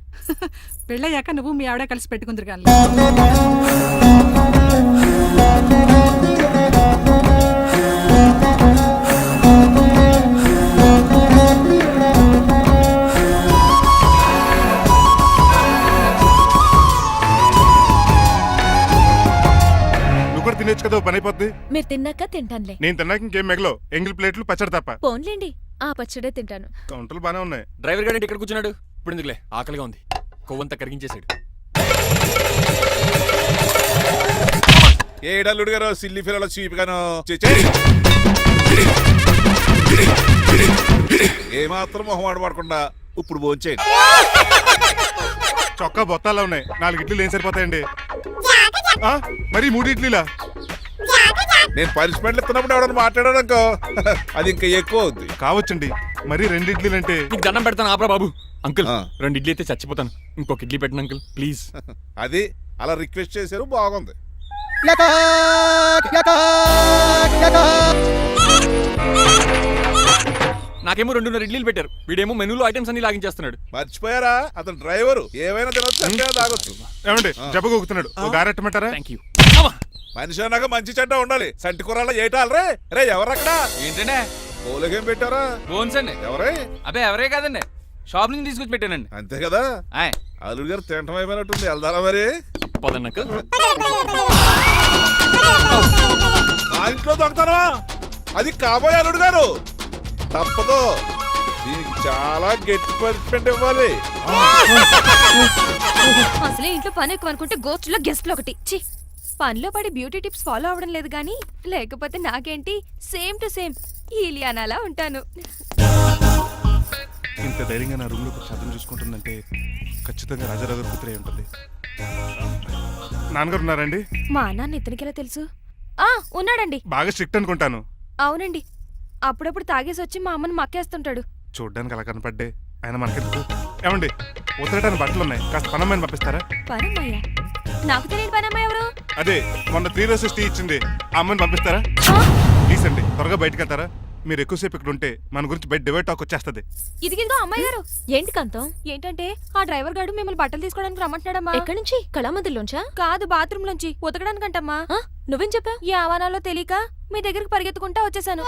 పెళ్ళయ్యాక నువ్వు మీ ఆవిడ కలిసి పెట్టుకుందరు కానీ. తినేచ్చు కదా, పని అయిపోద్ది. మీరు తిన్నాక తింటానులే. నేను తిన్నాక ఇంకేం మిగలవు. ఎంగిల్ ప్లేట్లు పచ్చడి తప్ప. పోన్లేండి, ఆ పచ్చడే తింటాను. కౌంటర్లు బానే ఉన్నాయి. డ్రైవర్ గారు ఇక్కడ కూర్చున్నాడు. ఇప్పుడు ఎందుకులే, ఆకలిగా ఉంది. కొవ్వంతా కరిగించేశాడు. ఏడల్లుడు గారు సిల్లి ఫిలలో చీపిగాను ఏమాత్రం మొహమాట పడకుండా ఇప్పుడు భోంచేయండి. చొక్కా బొత్తాలా ఉన్నాయి. 4 ఇడ్లీలు ఏం సరిపోతాయండి? మరి 3 ఇడ్లీలా? నేను పనిష్మెంట్లు ఇస్తున్నప్పుడు ఎవడన్నా మాట్లాడానుకో అది ఇంకా ఎక్కువ అవుద్ది. కావచ్చండి, మరి 2 ఇడ్లీలు అంటే. నీకు దండం పెడతాను ఆపరా బాబు. అంకుల్ 2 ఇడ్లీ అయితే చచ్చిపోతాను. ఇంకొక ఇడ్లీ పెట్టండి అంకుల్ ప్లీజ్. అది అలా రిక్వెస్ట్ చేశారు, బాగుంది. నాకేమో 2 ఇడ్లీలు పెట్టారు. వీడేమో మెనూలో ఐటమ్స్ అన్ని లాగించేస్తున్నాడు. మర్చిపోయారా, అతను డ్రైవరు. ఏమైనా తినొచ్చు, తాగొచ్చు. ఏమండి జబ్బగొక్కుతున్నాడు, ఓ గారెట్టమంటారా? Thank you. మనిషి అన్నాక మంచి చెడ్డ ఉండాలి. సంటి కూరలో ఏటాలరే. రే ఎవరక్కడ? ఏంటంటే పోలేకేం పెట్టారా? బోన్స్ అండి. ఎవరే? అబ్బే ఎవరే కాదండి, షాప్ నుంచి తీసుకొచ్చి పెట్టానండి. అంతే కదా. అల్లుడు గారు తింటం అయిపోయినట్టుంది. వెళ్దారా మరి? పదండి అంకుల్. నా ఇంట్లో దొంగతనమా? అది కాబోయే అల్లుడు గారు. తప్పదు, దీనికి చాలా గట్టి పనిష్మెంట్ ఇవ్వాలి. అసలే ఇంట్లో పని ఎక్కువ అనుకుంటే గోస్ట్లో గెస్ట్లు ఒకటి. ఛీ, పనిలో పడి బ్యూటీ టిప్స్ ఫాలో అవ్వడం లేదు కానీ లేకపోతే నాకేంటి సేమ్ టు సేమ్ ఈలియానాలా ఉంటాను. ఇంత ధైర్యంగా నా రూమ్ లో శబ్దం చూసుకుంటుందంటే ఖచ్చితంగా రాజారావు గారు కూతురే ఉంటుంది. నాన్నగారు ఉన్నారండి? మా నాన్న ఇతనికి ఎలా తెలుసు? ఉన్నాడండి. బాగా స్ట్రిక్ట్ అనుకుంటాను. అవునండి, అప్పుడప్పుడు తాగేసి వచ్చి మా అమ్మని మక్కేస్తుంటాడు. చూడ్డానికి అలా కనపడ్డే ఆయన మనకెందుకు? ఏమండి, ఉతరటానికి బట్టలు ఉన్నాయి, కాస్త పనమ్మని పంపిస్తారా? పనమ్మయ్య? నాకు తెలియని పనమ్మ ఎవరు? అదే మొన్న 3 రోజెస్ టీ ఇచ్చింది, ఆ అమ్మని పంపిస్తారా? ప్లీజ్ అండి, త్వరగా బయటకు వెళ్తారా? మీరు ఎక్కువసేపు ఇక్కడ ఉంటే మన గురించి బయట డివైడ్ టాక్ వచ్చేస్తుంది. ఇదిగిదిగో అమ్మాయి గారు. ఏంటి కాంతం? ఏంటంటే ఆ డ్రైవర్ గారు మిమ్మల్ని బట్టలు తీసుకోవడానికి రమ్మంటున్నాడమ్మా. ఎక్కడి నుంచి? కళామందుల్లోంచా? కాదు, బాత్రూమ్ లోంచి ఉతకడానికంటమ్మా. నువ్వేం చెప్పా? ఈ ఆవానాలో తెలియక మీ దగ్గరికి పరిగెత్తుకుంటా వచ్చేసాను.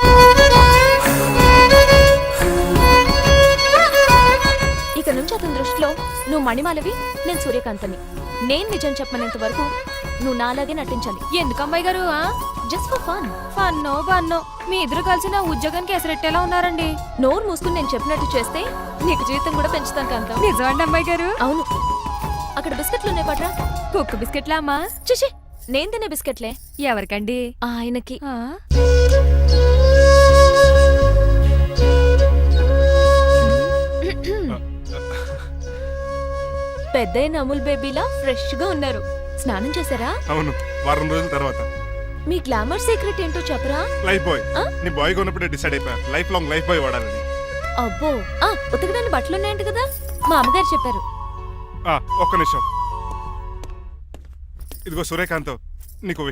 ఇక నుంచి అతని దృష్టిలో నువ్వు మణిమాలవి, నేను సూర్యకాంతని. నేను నిజం చెప్పనంత వరకు నువ్వు నాలాగే నటించాలి. ఎందుకు అమ్మాయి గారు? Just for fun. ఫన్నో బన్నో మీ ఇద్దరు కలిసి నా ఉద్యోగానికి ఎసరెట్టేలా ఉన్నారండి. నోరు మూసుకుని నేను చెప్పినట్టు చేస్తే నీకు జీవితం కూడా పెంచుతాను కాంతం. నిజమండి అమ్మాయి గారు? అవును. అక్కడ బిస్కెట్లు ఉన్నాయి పట్రా. కుక్క బిస్కెట్లా అమ్మా? చిచి, నేను తినే బిస్కెట్లే. ఎవరికండి? ఆయనకి. పెద్దయిన అమూల్ బేబీలా ఫ్రెష్ గా ఉన్నారు. స్నానం చేశారా? అవును, వారం రోజుల తర్వాత. మీ గ్లామర్ సీక్రెట్ ఏంటో చెప్పరా? Lifebuoy. నీ బాయ్ ఉన్నప్పుడే డిసైడ్ అయిపోయా లైఫ్ లాంగ్ లైఫ్ బాయ్ వాడాలని. అబ్బో, ఉతకడానికి బట్టలు ఉన్నాయంట కదా, మా అమ్మగారు చెప్పారు. ఒక్క నిమిషం. ఇదిగో సూర్యకాంత్, నీకు